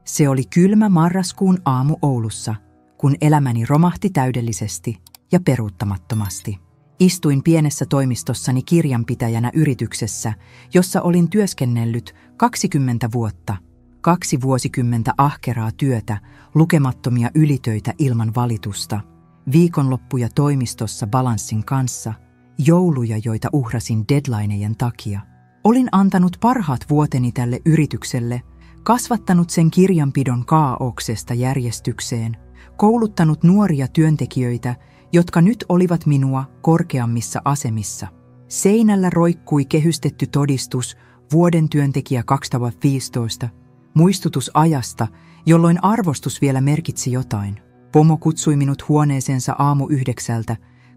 Se oli kylmä marraskuun aamu Oulussa, kun elämäni romahti täydellisesti ja peruuttamattomasti. Istuin pienessä toimistossani kirjanpitäjänä yrityksessä, jossa olin työskennellyt 20 vuotta. 2 vuosikymmentä ahkeraa työtä, lukemattomia ylitöitä ilman valitusta, viikonloppuja toimistossa balanssin kanssa, jouluja, joita uhrasin deadlinejen takia. Olin antanut parhaat vuoteni tälle yritykselle, kasvattanut sen kirjanpidon kaauksesta järjestykseen, kouluttanut nuoria työntekijöitä, jotka nyt olivat minua korkeammissa asemissa. Seinällä roikkui kehystetty todistus vuoden työntekijä 2015, muistutus ajasta, jolloin arvostus vielä merkitsi jotain. Pomo kutsui minut huoneeseensa aamu 9,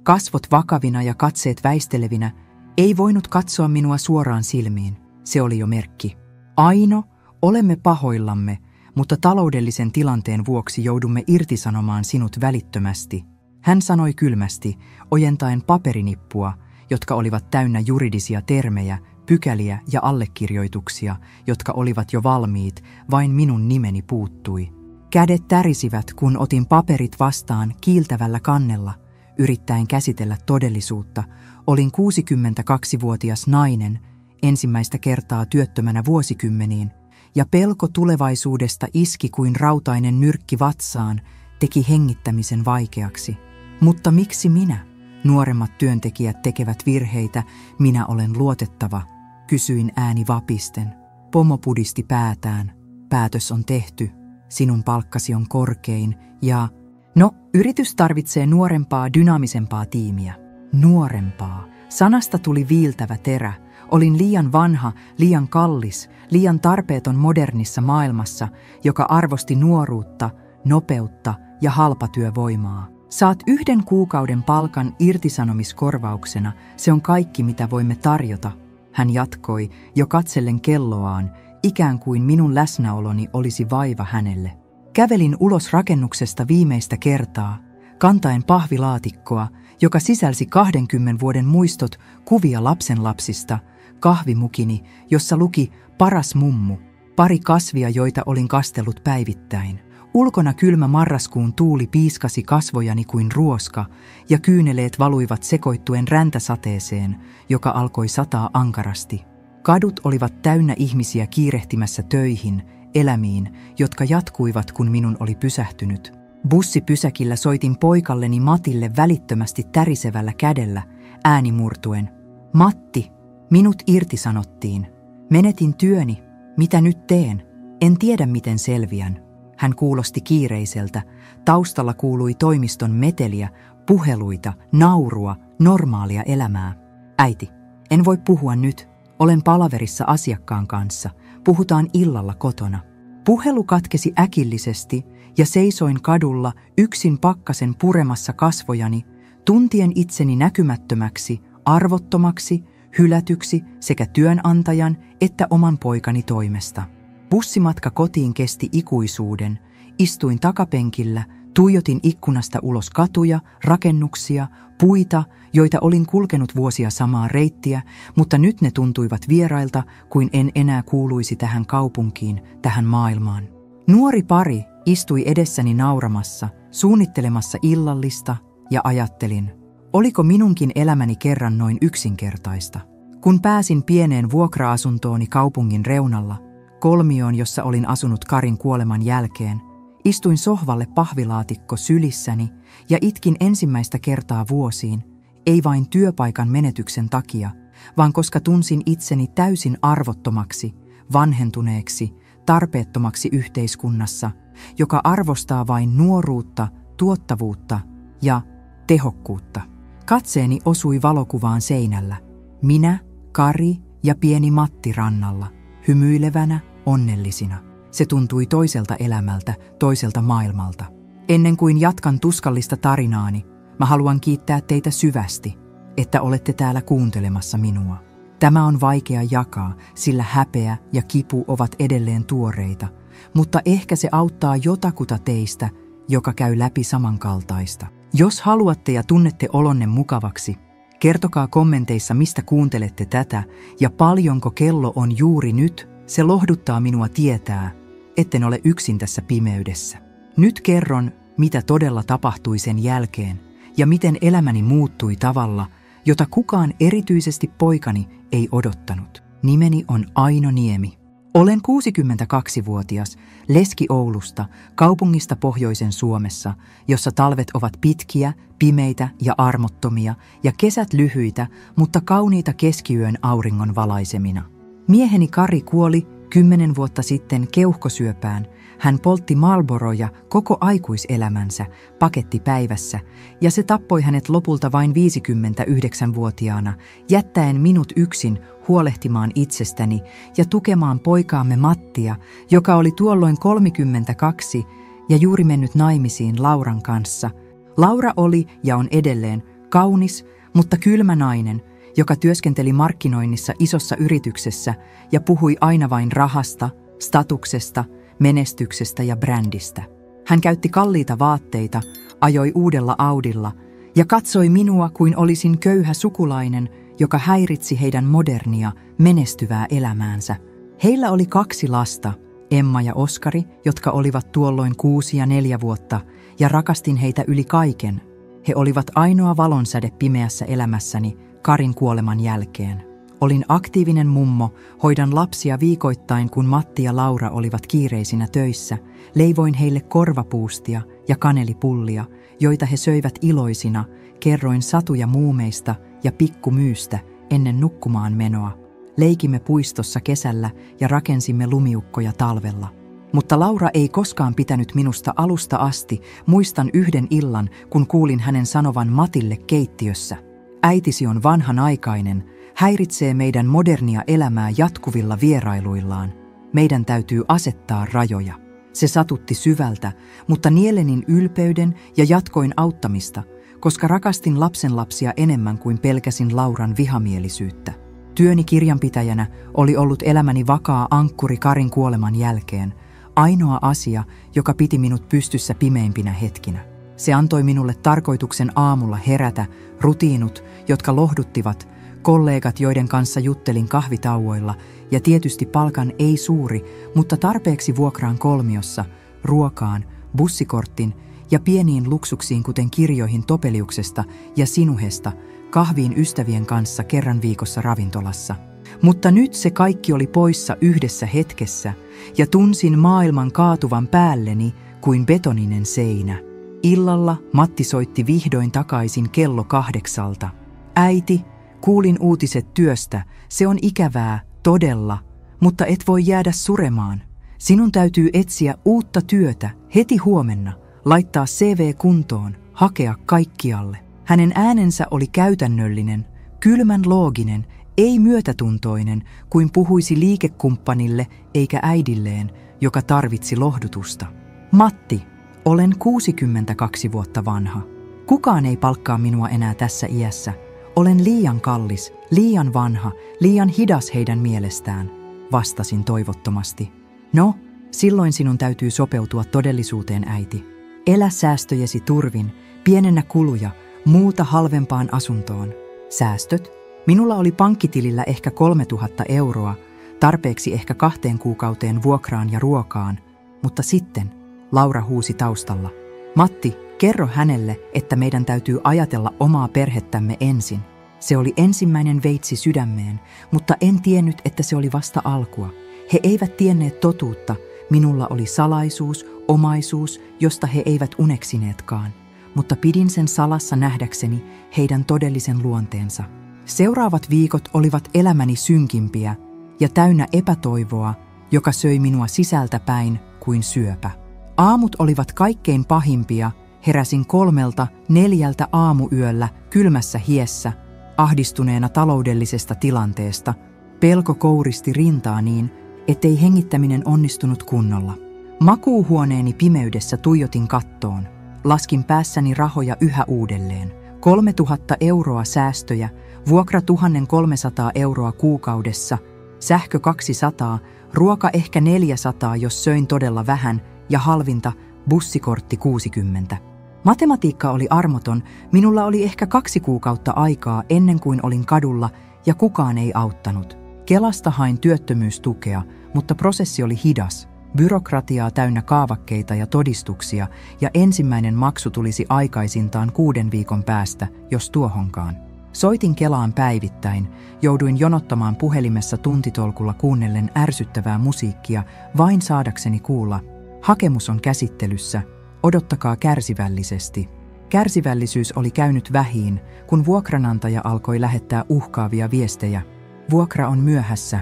kasvot vakavina ja katseet väistelevinä, ei voinut katsoa minua suoraan silmiin. Se oli jo merkki. Aino, olemme pahoillamme, mutta taloudellisen tilanteen vuoksi joudumme irtisanomaan sinut välittömästi. Hän sanoi kylmästi, ojentaen paperinippua, jotka olivat täynnä juridisia termejä, pykäliä ja allekirjoituksia, jotka olivat jo valmiit, vain minun nimeni puuttui. Kädet tärisivät, kun otin paperit vastaan kiiltävällä kannella, yrittäen käsitellä todellisuutta. Olin 62-vuotias nainen, ensimmäistä kertaa työttömänä vuosikymmeniin, ja pelko tulevaisuudesta iski kuin rautainen nyrkki vatsaan, teki hengittämisen vaikeaksi. Mutta miksi minä? Nuoremmat työntekijät tekevät virheitä, minä olen luotettava, kysyin ääni vapisten. Pomo pudisti päätään. Päätös on tehty, sinun palkkasi on korkein ja... No, yritys tarvitsee nuorempaa, dynaamisempaa tiimiä. Nuorempaa. Sanasta tuli viiltävä terä. Olin liian vanha, liian kallis, liian tarpeeton modernissa maailmassa, joka arvosti nuoruutta, nopeutta ja halpatyövoimaa. Saat 1 kuukauden palkan irtisanomiskorvauksena, se on kaikki mitä voimme tarjota, hän jatkoi jo katsellen kelloaan, ikään kuin minun läsnäoloni olisi vaiva hänelle. Kävelin ulos rakennuksesta viimeistä kertaa, kantaen pahvilaatikkoa, joka sisälsi 20 vuoden muistot, kuvia lapsenlapsista, kahvimukini, jossa luki paras mummu, pari kasvia, joita olin kastellut päivittäin. Ulkona kylmä marraskuun tuuli piiskasi kasvojani kuin ruoska ja kyyneleet valuivat sekoittuen räntäsateeseen, joka alkoi sataa ankarasti. Kadut olivat täynnä ihmisiä kiirehtimässä töihin, elämiin, jotka jatkuivat, kun minun oli pysähtynyt. Bussipysäkillä soitin poikalleni Matille välittömästi tärisevällä kädellä, ääni murtuen. Matti, minut irtisanottiin. Menetin työni. Mitä nyt teen? En tiedä, miten selviän. Hän kuulosti kiireiseltä. Taustalla kuului toimiston meteliä, puheluita, naurua, normaalia elämää. Äiti, en voi puhua nyt. Olen palaverissa asiakkaan kanssa. Puhutaan illalla kotona. Puhelu katkesi äkillisesti ja seisoin kadulla yksin pakkasen puremassa kasvojani, tuntien itseni näkymättömäksi, arvottomaksi, hylätyksi sekä työnantajan että oman poikani toimesta. Bussimatka kotiin kesti ikuisuuden. Istuin takapenkillä, tuijotin ikkunasta ulos katuja, rakennuksia, puita, joita olin kulkenut vuosia samaa reittiä, mutta nyt ne tuntuivat vierailta, kuin en enää kuuluisi tähän kaupunkiin, tähän maailmaan. Nuori pari istui edessäni nauramassa, suunnittelemassa illallista, ja ajattelin, oliko minunkin elämäni kerran noin yksinkertaista. Kun pääsin pieneen vuokra-asuntooni kaupungin reunalla, kolmioon, jossa olin asunut Karin kuoleman jälkeen, istuin sohvalle pahvilaatikko sylissäni ja itkin ensimmäistä kertaa vuosiin, ei vain työpaikan menetyksen takia, vaan koska tunsin itseni täysin arvottomaksi, vanhentuneeksi, tarpeettomaksi yhteiskunnassa, joka arvostaa vain nuoruutta, tuottavuutta ja tehokkuutta. Katseeni osui valokuvaan seinällä. Minä, Kari ja pieni Matti rannalla, hymyilevänä, onnellisina. Se tuntui toiselta elämältä, toiselta maailmalta. Ennen kuin jatkan tuskallista tarinaani, mä haluan kiittää teitä syvästi, että olette täällä kuuntelemassa minua. Tämä on vaikea jakaa, sillä häpeä ja kipu ovat edelleen tuoreita, mutta ehkä se auttaa jotakuta teistä, joka käy läpi samankaltaista. Jos haluatte ja tunnette olonne mukavaksi, kertokaa kommenteissa, mistä kuuntelette tätä ja paljonko kello on juuri nyt. Se lohduttaa minua tietää, etten ole yksin tässä pimeydessä. Nyt kerron, mitä todella tapahtui sen jälkeen ja miten elämäni muuttui tavalla, jota kukaan erityisesti poikani ei odottanut. Nimeni on Aino Niemi. Olen 62-vuotias, leski Oulusta, kaupungista pohjoisen Suomessa, jossa talvet ovat pitkiä, pimeitä ja armottomia ja kesät lyhyitä, mutta kauniita keskiyön auringon valaisemina. Mieheni Kari kuoli 10 vuotta sitten keuhkosyöpään. Hän poltti Marlboroja koko aikuiselämänsä pakettipäivässä ja se tappoi hänet lopulta vain 59-vuotiaana, jättäen minut yksin huolehtimaan itsestäni ja tukemaan poikaamme Mattia, joka oli tuolloin 32 ja juuri mennyt naimisiin Lauran kanssa. Laura oli ja on edelleen kaunis, mutta kylmä nainen, joka työskenteli markkinoinnissa isossa yrityksessä ja puhui aina vain rahasta, statuksesta, menestyksestä ja brändistä. Hän käytti kalliita vaatteita, ajoi uudella Audilla ja katsoi minua kuin olisin köyhä sukulainen, joka häiritsi heidän modernia, menestyvää elämäänsä. Heillä oli 2 lasta, Emma ja Oskari, jotka olivat tuolloin 6 ja 4 vuotta, ja rakastin heitä yli kaiken. He olivat ainoa valonsäde pimeässä elämässäni Karin kuoleman jälkeen. Olin aktiivinen mummo, hoidan lapsia viikoittain, kun Matti ja Laura olivat kiireisinä töissä. Leivoin heille korvapuustia ja kanelipullia, joita he söivät iloisina. Kerroin satuja muumeista ja pikkumyystä ennen nukkumaan menoa. Leikimme puistossa kesällä ja rakensimme lumiukkoja talvella. Mutta Laura ei koskaan pitänyt minusta alusta asti. Muistan yhden illan, kun kuulin hänen sanovan Matille keittiössä: "Äitisi on vanhanaikainen, häiritsee meidän modernia elämää jatkuvilla vierailuillaan. Meidän täytyy asettaa rajoja." Se satutti syvältä, mutta nielenin ylpeyden ja jatkoin auttamista, koska rakastin lapsenlapsia enemmän kuin pelkäsin Lauran vihamielisyyttä. Työni kirjanpitäjänä oli ollut elämäni vakaa ankkuri Karin kuoleman jälkeen, ainoa asia, joka piti minut pystyssä pimeimpinä hetkinä. Se antoi minulle tarkoituksen aamulla herätä, rutiinut, jotka lohduttivat, kollegat, joiden kanssa juttelin kahvitauoilla, ja tietysti palkan ei suuri, mutta tarpeeksi vuokraan kolmiossa, ruokaan, bussikorttin ja pieniin luksuksiin, kuten kirjoihin Topeliuksesta ja Sinuhesta, kahviin ystävien kanssa kerran viikossa ravintolassa. Mutta nyt se kaikki oli poissa yhdessä hetkessä, ja tunsin maailman kaatuvan päälleni kuin betoninen seinä. Illalla Matti soitti vihdoin takaisin kello 8. "Äiti, kuulin uutiset työstä. Se on ikävää, todella, mutta et voi jäädä suremaan. Sinun täytyy etsiä uutta työtä heti huomenna, laittaa CV kuntoon, hakea kaikkialle." Hänen äänensä oli käytännöllinen, kylmän looginen, ei myötätuntoinen, kuin puhuisi liikekumppanille eikä äidilleen, joka tarvitsi lohdutusta. "Matti, olen 62 vuotta vanha. Kukaan ei palkkaa minua enää tässä iässä. Olen liian kallis, liian vanha, liian hidas heidän mielestään", vastasin toivottomasti. "No, silloin sinun täytyy sopeutua todellisuuteen, äiti. Elä säästöjesi turvin, pienennä kuluja, muuta halvempaan asuntoon." Säästöt? Minulla oli pankkitilillä ehkä 3000 euroa, tarpeeksi ehkä 2 kuukauteen vuokraan ja ruokaan, mutta sitten Laura huusi taustalla: "Matti, kerro hänelle, että meidän täytyy ajatella omaa perhettämme ensin." Se oli ensimmäinen veitsi sydämeen, mutta en tiennyt, että se oli vasta alkua. He eivät tienneet totuutta. Minulla oli salaisuus, omaisuus, josta he eivät uneksineetkaan, mutta pidin sen salassa nähdäkseni heidän todellisen luonteensa. Seuraavat viikot olivat elämäni synkimpiä ja täynnä epätoivoa, joka söi minua sisältä päin kuin syöpä. Aamut olivat kaikkein pahimpia. Heräsin 3-4 aamuyöllä kylmässä hiessä, ahdistuneena taloudellisesta tilanteesta. Pelko kouristi rintaa niin, ettei hengittäminen onnistunut kunnolla. Makuuhuoneeni pimeydessä tuijotin kattoon. Laskin päässäni rahoja yhä uudelleen. 3000 euroa säästöjä, vuokra 1300 euroa kuukaudessa, sähkö 200, ruoka ehkä 400, jos söin todella vähän, ja halvinta, bussikortti 60. Matematiikka oli armoton, minulla oli ehkä 2 kuukautta aikaa ennen kuin olin kadulla ja kukaan ei auttanut. Kelasta hain työttömyystukea, mutta prosessi oli hidas. byrokratiaa täynnä kaavakkeita ja todistuksia, ja ensimmäinen maksu tulisi aikaisintaan 6 viikon päästä, jos tuohonkaan. Soitin Kelaan päivittäin, jouduin jonottamaan puhelimessa tuntitolkulla kuunnellen ärsyttävää musiikkia vain saadakseni kuulla: hakemus on käsittelyssä, odottakaa kärsivällisesti. Kärsivällisyys oli käynyt vähiin, kun vuokranantaja alkoi lähettää uhkaavia viestejä. Vuokra on myöhässä.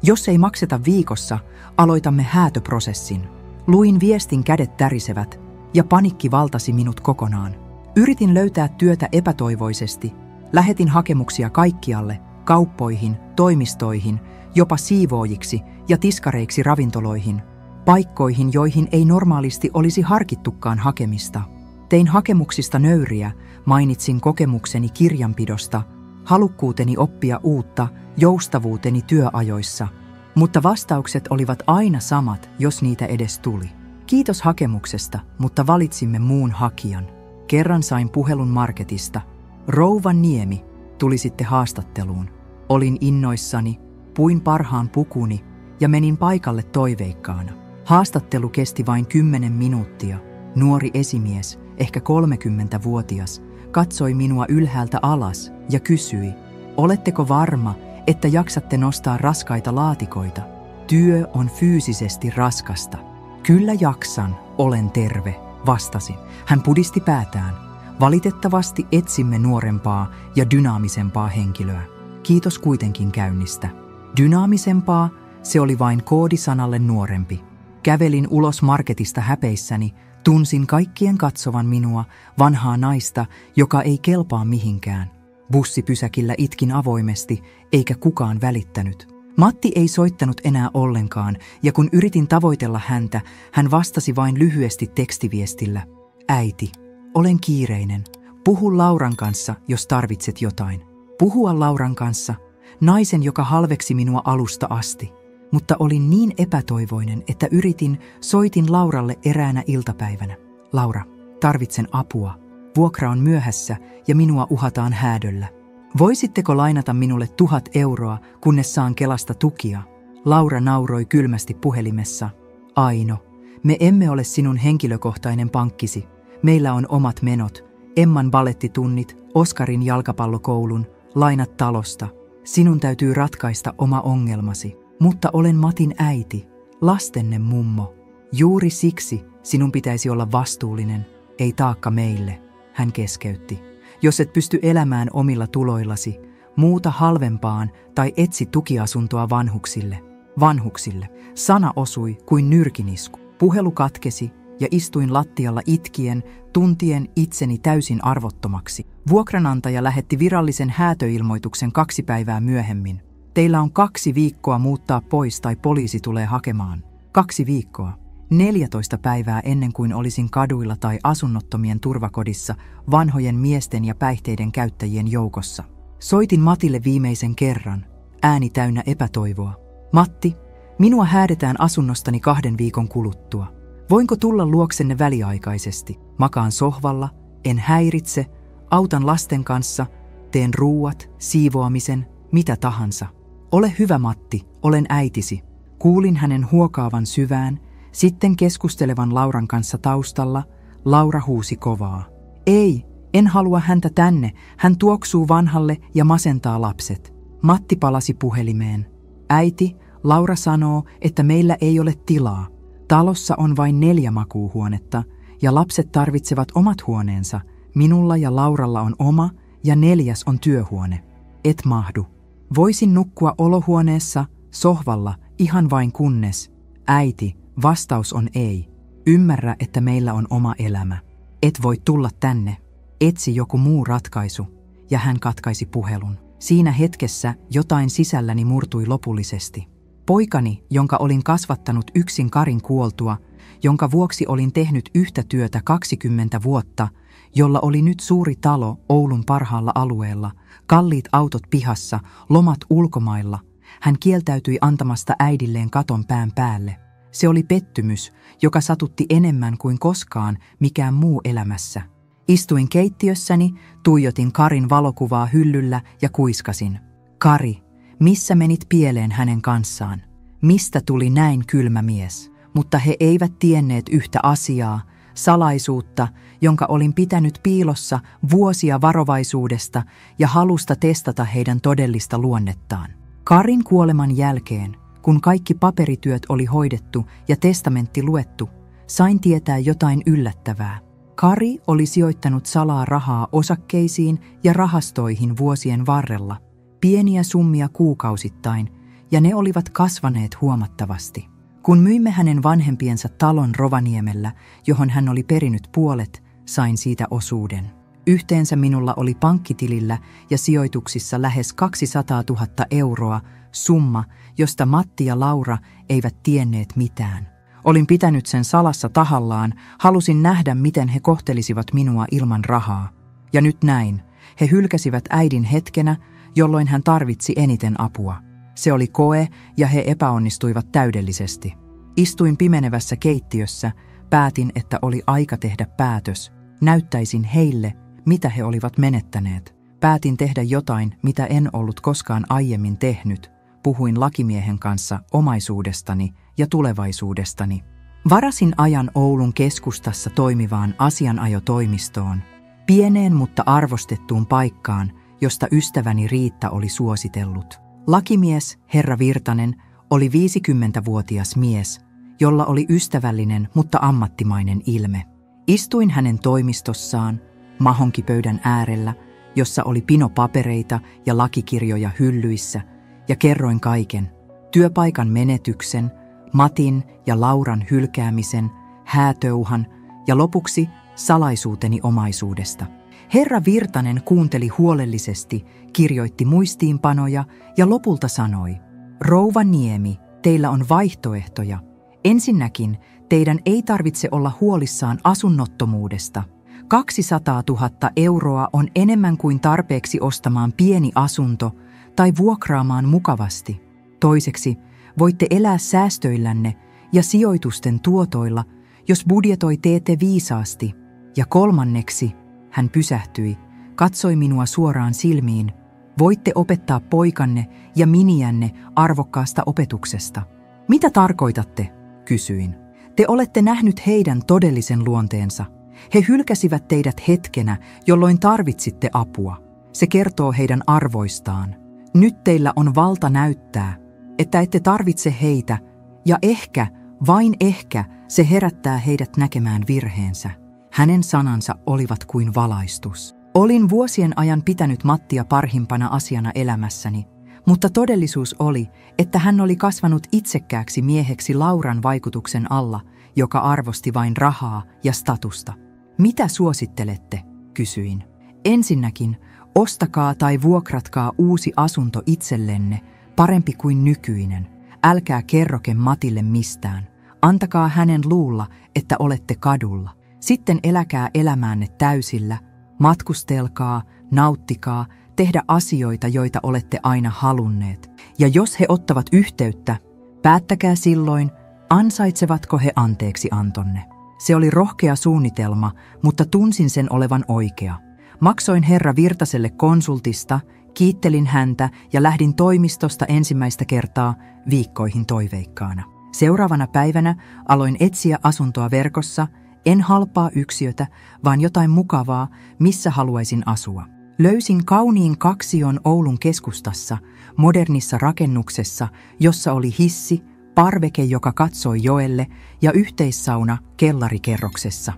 Jos ei makseta viikossa, aloitamme häätöprosessin. Luin viestin, kädet tärisevät, ja panikki valtasi minut kokonaan. Yritin löytää työtä epätoivoisesti. Lähetin hakemuksia kaikkialle, kauppoihin, toimistoihin, jopa siivoojiksi ja tiskareiksi ravintoloihin, paikkoihin, joihin ei normaalisti olisi harkittukaan hakemista. Tein hakemuksista nöyriä, mainitsin kokemukseni kirjanpidosta, halukkuuteni oppia uutta, joustavuuteni työajoissa. Mutta vastaukset olivat aina samat, jos niitä edes tuli. Kiitos hakemuksesta, mutta valitsimme muun hakijan. Kerran sain puhelun marketista. Rouva Niemi, tulisitte haastatteluun. Olin innoissani, puin parhaan pukuni ja menin paikalle toiveikkaana. Haastattelu kesti vain 10 minuuttia. Nuori esimies, ehkä 30-vuotias, katsoi minua ylhäältä alas ja kysyi: oletteko varma, että jaksatte nostaa raskaita laatikoita? Työ on fyysisesti raskasta. Kyllä jaksan, olen terve, vastasin. Hän pudisti päätään. Valitettavasti etsimme nuorempaa ja dynaamisempaa henkilöä. Kiitos kuitenkin käynnistä. Dynaamisempaa, se oli vain koodisanalle nuorempi. Kävelin ulos marketista häpeissäni, tunsin kaikkien katsovan minua, vanhaa naista, joka ei kelpaa mihinkään. Bussipysäkillä itkin avoimesti, eikä kukaan välittänyt. Matti ei soittanut enää ollenkaan, ja kun yritin tavoitella häntä, hän vastasi vain lyhyesti tekstiviestillä: äiti, olen kiireinen. Puhu Lauran kanssa, jos tarvitset jotain. Puhua Lauran kanssa, naisen, joka halveksi minua alusta asti. Mutta olin niin epätoivoinen, että soitin Lauralle eräänä iltapäivänä. Laura, tarvitsen apua. Vuokra on myöhässä ja minua uhataan häädöllä. Voisitteko lainata minulle 1000 euroa, kunnes saan Kelasta tukia? Laura nauroi kylmästi puhelimessa. Aino, me emme ole sinun henkilökohtainen pankkisi. Meillä on omat menot, Emman balettitunnit, Oskarin jalkapallokoulun, lainat talosta. Sinun täytyy ratkaista oma ongelmasi. Mutta olen Matin äiti, lastenne mummo. Juuri siksi sinun pitäisi olla vastuullinen, ei taakka meille, hän keskeytti. Jos et pysty elämään omilla tuloillasi, muuta halvempaan tai etsi tukiasuntoa vanhuksille. Vanhuksille. Sana osui kuin nyrkinisku. Puhelu katkesi ja istuin lattialla itkien, tuntien itseni täysin arvottomaksi. Vuokranantaja lähetti virallisen häätöilmoituksen 2 päivää myöhemmin. Teillä on 2 viikkoa muuttaa pois tai poliisi tulee hakemaan. 2 viikkoa. 14 päivää ennen kuin olisin kaduilla tai asunnottomien turvakodissa vanhojen miesten ja päihteiden käyttäjien joukossa. Soitin Matille viimeisen kerran, ääni täynnä epätoivoa. Matti, minua häädetään asunnostani 2 viikon kuluttua. Voinko tulla luoksenne väliaikaisesti? Makaan sohvalla, en häiritse, autan lasten kanssa, teen ruuat, siivoamisen, mitä tahansa. Ole hyvä Matti, olen äitisi. Kuulin hänen huokaavan syvään, sitten keskustelevan Lauran kanssa taustalla. Laura huusi kovaa. Ei, en halua häntä tänne, hän tuoksuu vanhalle ja masentaa lapset. Matti palasi puhelimeen. Äiti, Laura sanoo, että meillä ei ole tilaa. Talossa on vain 4 makuuhuonetta ja lapset tarvitsevat omat huoneensa. Minulla ja Lauralla on oma ja 4. on työhuone. Et mahdu. Voisin nukkua olohuoneessa, sohvalla, ihan vain kunnes. Äiti, vastaus on ei. Ymmärrä, että meillä on oma elämä. Et voi tulla tänne. Etsi joku muu ratkaisu. Ja hän katkaisi puhelun. Siinä hetkessä jotain sisälläni murtui lopullisesti. Poikani, jonka olin kasvattanut yksin Karin kuoltua, jonka vuoksi olin tehnyt yhtä työtä 20 vuotta, jolla oli nyt suuri talo Oulun parhaalla alueella, kalliit autot pihassa, lomat ulkomailla, hän kieltäytyi antamasta äidilleen katon pään päälle. Se oli pettymys, joka satutti enemmän kuin koskaan mikään muu elämässä. Istuin keittiössäni, tuijotin Karin valokuvaa hyllyllä ja kuiskasin. Kari, missä menit pieleen hänen kanssaan? Mistä tuli näin kylmä mies? mutta he eivät tienneet yhtä asiaa, salaisuutta, jonka olin pitänyt piilossa vuosia varovaisuudesta ja halusta testata heidän todellista luonnettaan. Karin kuoleman jälkeen, kun kaikki paperityöt oli hoidettu ja testamentti luettu, sain tietää jotain yllättävää. Kari oli sijoittanut salaa rahaa osakkeisiin ja rahastoihin vuosien varrella, pieniä summia kuukausittain, ja ne olivat kasvaneet huomattavasti. Kun myimme hänen vanhempiensa talon Rovaniemellä, johon hän oli perinyt puolet, sain siitä osuuden. Yhteensä minulla oli pankkitilillä ja sijoituksissa lähes 200 000 euroa, summa, josta Matti ja Laura eivät tienneet mitään. Olin pitänyt sen salassa tahallaan, halusin nähdä, miten he kohtelisivat minua ilman rahaa. Ja nyt näin, he hylkäsivät äidin hetkenä, jolloin hän tarvitsi eniten apua. Se oli koe ja he epäonnistuivat täydellisesti. Istuin pimenevässä keittiössä, päätin, että oli aika tehdä päätös. Näyttäisin heille, mitä he olivat menettäneet. Päätin tehdä jotain, mitä en ollut koskaan aiemmin tehnyt. Puhuin lakimiehen kanssa omaisuudestani ja tulevaisuudestani. Varasin ajan Oulun keskustassa toimivaan asianajotoimistoon, pieneen mutta arvostettuun paikkaan, josta ystäväni Riitta oli suositellut. Lakimies, herra Virtanen, oli 50-vuotias mies, jolla oli ystävällinen mutta ammattimainen ilme. Istuin hänen toimistossaan, mahonkipöydän äärellä, jossa oli pino papereita ja lakikirjoja hyllyissä, ja kerroin kaiken, työpaikan menetyksen, Matin ja Lauran hylkäämisen, häätouhan ja lopuksi salaisuuteni omaisuudesta. Herra Virtanen kuunteli huolellisesti, kirjoitti muistiinpanoja ja lopulta sanoi, rouva Niemi, teillä on vaihtoehtoja. Ensinnäkin teidän ei tarvitse olla huolissaan asunnottomuudesta. 200 000 euroa on enemmän kuin tarpeeksi ostamaan pieni asunto tai vuokraamaan mukavasti. Toiseksi voitte elää säästöillänne ja sijoitusten tuotoilla, jos budjetoi teette viisaasti. Ja kolmanneksi, hän pysähtyi, katsoi minua suoraan silmiin, voitte opettaa poikanne ja miniänne arvokkaasta opetuksesta. Mitä tarkoitatte? Kysyin. Te olette nähnyt heidän todellisen luonteensa. He hylkäsivät teidät hetkenä, jolloin tarvitsitte apua. Se kertoo heidän arvoistaan. Nyt teillä on valta näyttää, että ette tarvitse heitä, ja ehkä, vain ehkä, se herättää heidät näkemään virheensä. Hänen sanansa olivat kuin valaistus. Olin vuosien ajan pitänyt Mattia parhimpana asiana elämässäni, mutta todellisuus oli, että hän oli kasvanut itsekkääksi mieheksi Lauran vaikutuksen alla, joka arvosti vain rahaa ja statusta. Mitä suosittelette? Kysyin. Ensinnäkin, ostakaa tai vuokratkaa uusi asunto itsellenne, parempi kuin nykyinen. Älkää kerroke Matille mistään. Antakaa hänen luulla, että olette kadulla. Sitten eläkää elämäänne täysillä, matkustelkaa, nauttikaa, tehdä asioita, joita olette aina halunneet. Ja jos he ottavat yhteyttä, päättäkää silloin, ansaitsevatko he anteeksiantonne. Se oli rohkea suunnitelma, mutta tunsin sen olevan oikea. Maksoin herra Virtaselle konsultista, kiittelin häntä ja lähdin toimistosta ensimmäistä kertaa viikkoihin toiveikkaana. Seuraavana päivänä aloin etsiä asuntoa verkossa, en halpaa yksiötä, vaan jotain mukavaa, missä haluaisin asua. Löysin kauniin kaksion Oulun keskustassa, modernissa rakennuksessa, jossa oli hissi, parveke, joka katsoi joelle, ja yhteissauna kellarikerroksessa.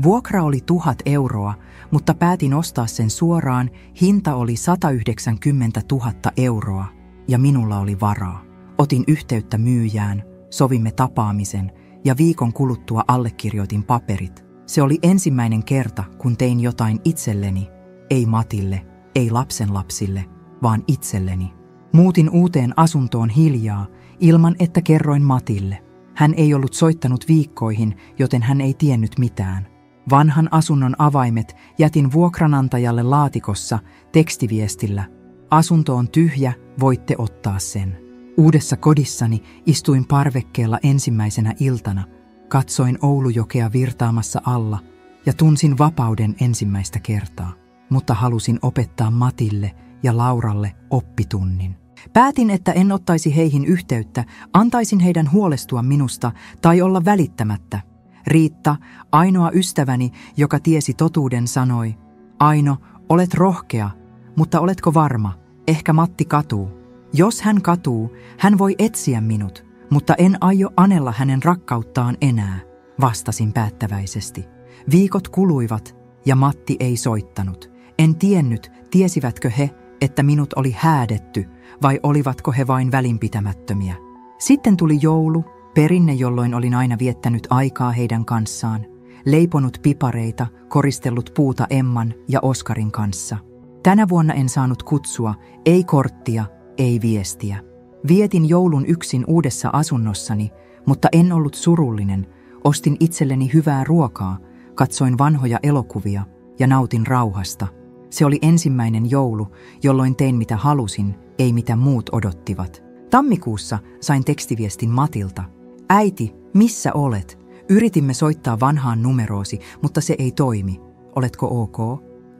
Vuokra oli 1 000 euroa, mutta päätin ostaa sen suoraan, hinta oli 190 000 euroa, ja minulla oli varaa. Otin yhteyttä myyjään, sovimme tapaamisen, ja viikon kuluttua allekirjoitin paperit. Se oli ensimmäinen kerta, kun tein jotain itselleni, ei Matille, ei lapsenlapsille, vaan itselleni. Muutin uuteen asuntoon hiljaa, ilman että kerroin Matille. Hän ei ollut soittanut viikkoihin, joten hän ei tiennyt mitään. Vanhan asunnon avaimet jätin vuokranantajalle laatikossa tekstiviestillä. Asunto on tyhjä, voitte ottaa sen. Uudessa kodissani istuin parvekkeella ensimmäisenä iltana, katsoin Oulujokea virtaamassa alla ja tunsin vapauden ensimmäistä kertaa. Mutta halusin opettaa Matille ja Lauralle oppitunnin. Päätin, että en ottaisi heihin yhteyttä, antaisin heidän huolestua minusta tai olla välittämättä. Riitta, ainoa ystäväni, joka tiesi totuuden, sanoi, Aino, olet rohkea, mutta oletko varma? Ehkä Matti katuu. Jos hän katuu, hän voi etsiä minut, mutta en aio anella hänen rakkauttaan enää, vastasin päättäväisesti. Viikot kuluivat ja Matti ei soittanut. En tiennyt, tiesivätkö he, että minut oli häädetty, vai olivatko he vain välinpitämättömiä. Sitten tuli joulu, perinne, jolloin olin aina viettänyt aikaa heidän kanssaan, leiponut pipareita, koristellut puuta Emman ja Oskarin kanssa. Tänä vuonna en saanut kutsua, ei korttia, ei viestiä. Vietin joulun yksin uudessa asunnossani, mutta en ollut surullinen. Ostin itselleni hyvää ruokaa, katsoin vanhoja elokuvia ja nautin rauhasta. Se oli ensimmäinen joulu, jolloin tein mitä halusin, ei mitä muut odottivat. Tammikuussa sain tekstiviestin Matilta. Äiti, missä olet? Yritimme soittaa vanhaan numeroosi, mutta se ei toimi. Oletko ok?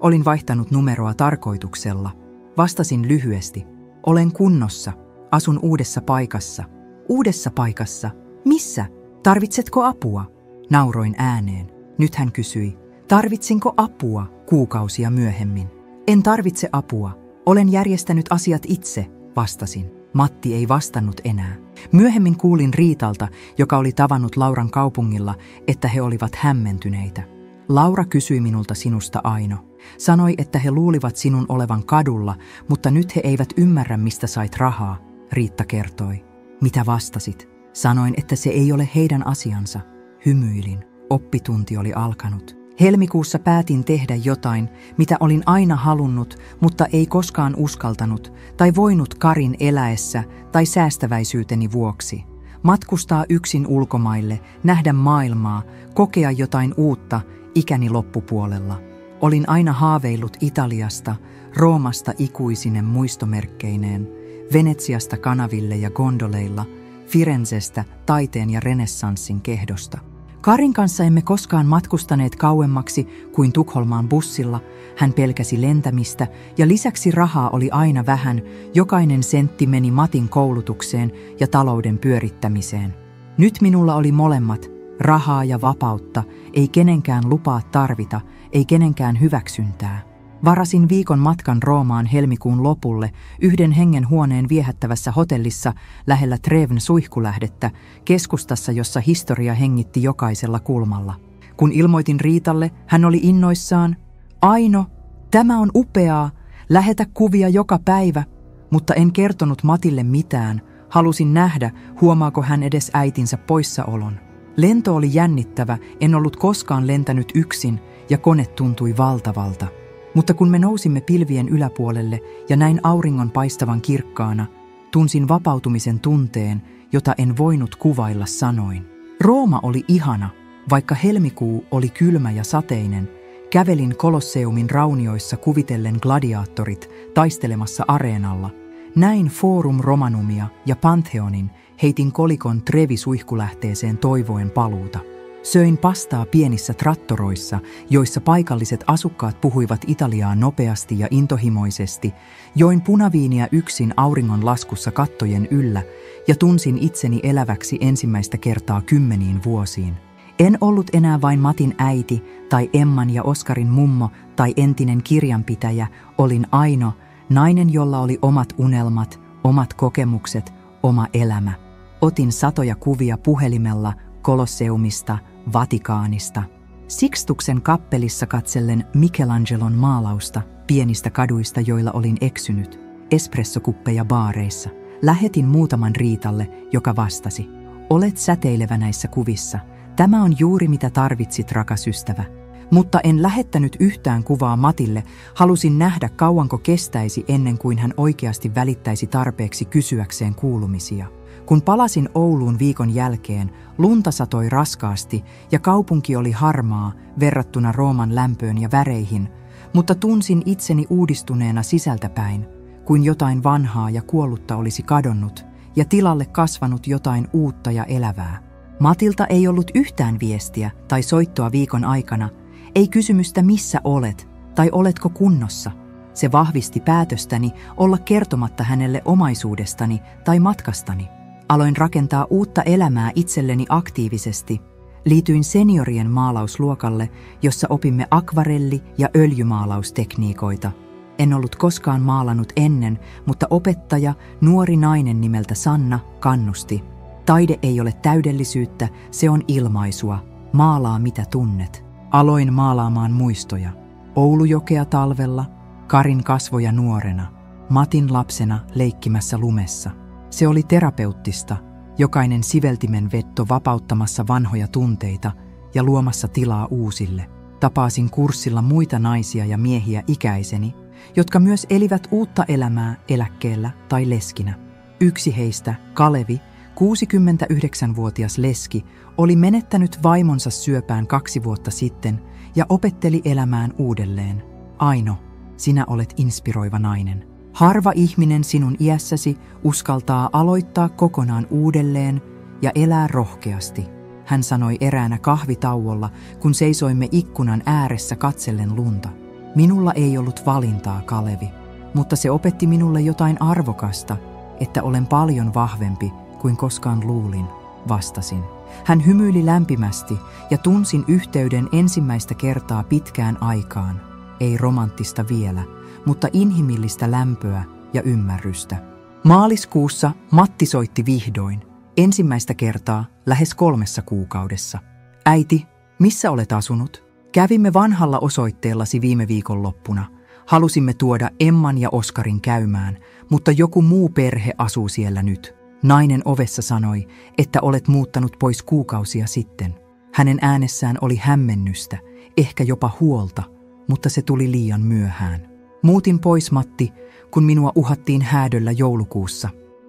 Olin vaihtanut numeroa tarkoituksella. Vastasin lyhyesti. Olen kunnossa. Asun uudessa paikassa. Uudessa paikassa? Missä? Tarvitsetko apua? Nauroin ääneen. Nyt hän kysyi. Tarvitsinko apua kuukausia myöhemmin? En tarvitse apua. Olen järjestänyt asiat itse, vastasin. Matti ei vastannut enää. Myöhemmin kuulin Riitalta, joka oli tavannut Lauran kaupungilla, että he olivat hämmentyneitä. Laura kysyi minulta sinusta, Aino. Sanoi, että he luulivat sinun olevan kadulla, mutta nyt he eivät ymmärrä, mistä sait rahaa, Riitta kertoi. Mitä vastasit? Sanoin, että se ei ole heidän asiansa. Hymyilin. Oppitunti oli alkanut. Helmikuussa päätin tehdä jotain, mitä olin aina halunnut, mutta ei koskaan uskaltanut tai voinut Karin eläessä tai säästäväisyyteni vuoksi. Matkustaa yksin ulkomaille, nähdä maailmaa, kokea jotain uutta ikäni loppupuolella. Olin aina haaveillut Italiasta, Roomasta ikuisine muistomerkkeineen, Venetsiasta kanaville ja gondoleilla, Firenzestä taiteen ja renessanssin kehdosta. Karin kanssa emme koskaan matkustaneet kauemmaksi kuin Tukholmaan bussilla, hän pelkäsi lentämistä ja lisäksi rahaa oli aina vähän, jokainen sentti meni Matin koulutukseen ja talouden pyörittämiseen. Nyt minulla oli molemmat, rahaa ja vapautta, ei kenenkään lupaa tarvita, ei kenenkään hyväksyntää. Varasin viikon matkan Roomaan helmikuun lopulle yhden hengen huoneen viehättävässä hotellissa lähellä Treven suihkulähdettä, keskustassa, jossa historia hengitti jokaisella kulmalla. Kun ilmoitin Riitalle, hän oli innoissaan. Aino, tämä on upeaa, lähetä kuvia joka päivä, mutta en kertonut Matille mitään. Halusin nähdä, huomaako hän edes äitinsä poissaolon. Lento oli jännittävä, en ollut koskaan lentänyt yksin ja kone tuntui valtavalta. Mutta kun me nousimme pilvien yläpuolelle ja näin auringon paistavan kirkkaana, tunsin vapautumisen tunteen, jota en voinut kuvailla sanoin. Rooma oli ihana, vaikka helmikuu oli kylmä ja sateinen. Kävelin Kolosseumin raunioissa kuvitellen gladiaattorit taistelemassa areenalla. Näin Forum Romanumia ja Pantheonin, heitin kolikon Trevi-suihkulähteeseen toivoen paluuta. Söin pastaa pienissä trattoroissa, joissa paikalliset asukkaat puhuivat italiaa nopeasti ja intohimoisesti, join punaviiniä yksin auringon laskussa kattojen yllä ja tunsin itseni eläväksi ensimmäistä kertaa 10 vuosiin. En ollut enää vain Matin äiti tai Emman ja Oskarin mummo tai entinen kirjanpitäjä, olin Aino, nainen, jolla oli omat unelmat, omat kokemukset, oma elämä. Otin satoja kuvia puhelimella Kolosseumista, Vatikaanista. Sixtuksen kappelissa katsellen Michelangelon maalausta pienistä kaduista, joilla olin eksynyt, espressokuppeja baareissa. Lähetin muutaman Riitalle, joka vastasi. Olet säteilevä näissä kuvissa. Tämä on juuri mitä tarvitsit, rakas ystävä. Mutta en lähettänyt yhtään kuvaa Matille, halusin nähdä kauanko kestäisi ennen kuin hän oikeasti välittäisi tarpeeksi kysyäkseen kuulumisia. Kun palasin Ouluun viikon jälkeen, lunta satoi raskaasti ja kaupunki oli harmaa verrattuna Rooman lämpöön ja väreihin, mutta tunsin itseni uudistuneena sisältäpäin, kuin jotain vanhaa ja kuollutta olisi kadonnut ja tilalle kasvanut jotain uutta ja elävää. Matilta ei ollut yhtään viestiä tai soittoa viikon aikana, ei kysymystä missä olet tai oletko kunnossa. Se vahvisti päätöstäni olla kertomatta hänelle omaisuudestani tai matkastani. Aloin rakentaa uutta elämää itselleni aktiivisesti. Liityin seniorien maalausluokalle, jossa opimme akvarelli- ja öljymaalaustekniikoita. En ollut koskaan maalannut ennen, mutta opettaja, nuori nainen nimeltä Sanna, kannusti. Taide ei ole täydellisyyttä, se on ilmaisua. Maalaa mitä tunnet. Aloin maalaamaan muistoja. Oulujokea talvella, Karin kasvoja nuorena, Matin lapsena leikkimässä lumessa. Se oli terapeuttista, jokainen siveltimen vetto vapauttamassa vanhoja tunteita ja luomassa tilaa uusille. Tapasin kurssilla muita naisia ja miehiä ikäiseni, jotka myös elivät uutta elämää eläkkeellä tai leskinä. Yksi heistä, Kalevi, 69-vuotias leski, oli menettänyt vaimonsa syöpään 2 vuotta sitten ja opetteli elämään uudelleen. Aino, sinä olet inspiroiva nainen. Harva ihminen sinun iässäsi uskaltaa aloittaa kokonaan uudelleen ja elää rohkeasti, hän sanoi eräänä kahvitauolla, kun seisoimme ikkunan ääressä katsellen lunta. Minulla ei ollut valintaa, Kalevi, mutta se opetti minulle jotain arvokasta, että olen paljon vahvempi kuin koskaan luulin, vastasin. Hän hymyili lämpimästi ja tunsin yhteyden ensimmäistä kertaa pitkään aikaan. Ei romanttista vielä, mutta inhimillistä lämpöä ja ymmärrystä. Maaliskuussa Matti soitti vihdoin, ensimmäistä kertaa lähes 3 kuukaudessa. Äiti, missä olet asunut? Kävimme vanhalla osoitteellasi viime viikonloppuna. Halusimme tuoda Emman ja Oskarin käymään, mutta joku muu perhe asuu siellä nyt. Nainen ovessa sanoi, että olet muuttanut pois kuukausia sitten. Hänen äänessään oli hämmennystä, ehkä jopa huolta, mutta se tuli liian myöhään. Muutin pois, Matti, kun minua uhattiin häädöllä joulukuussa.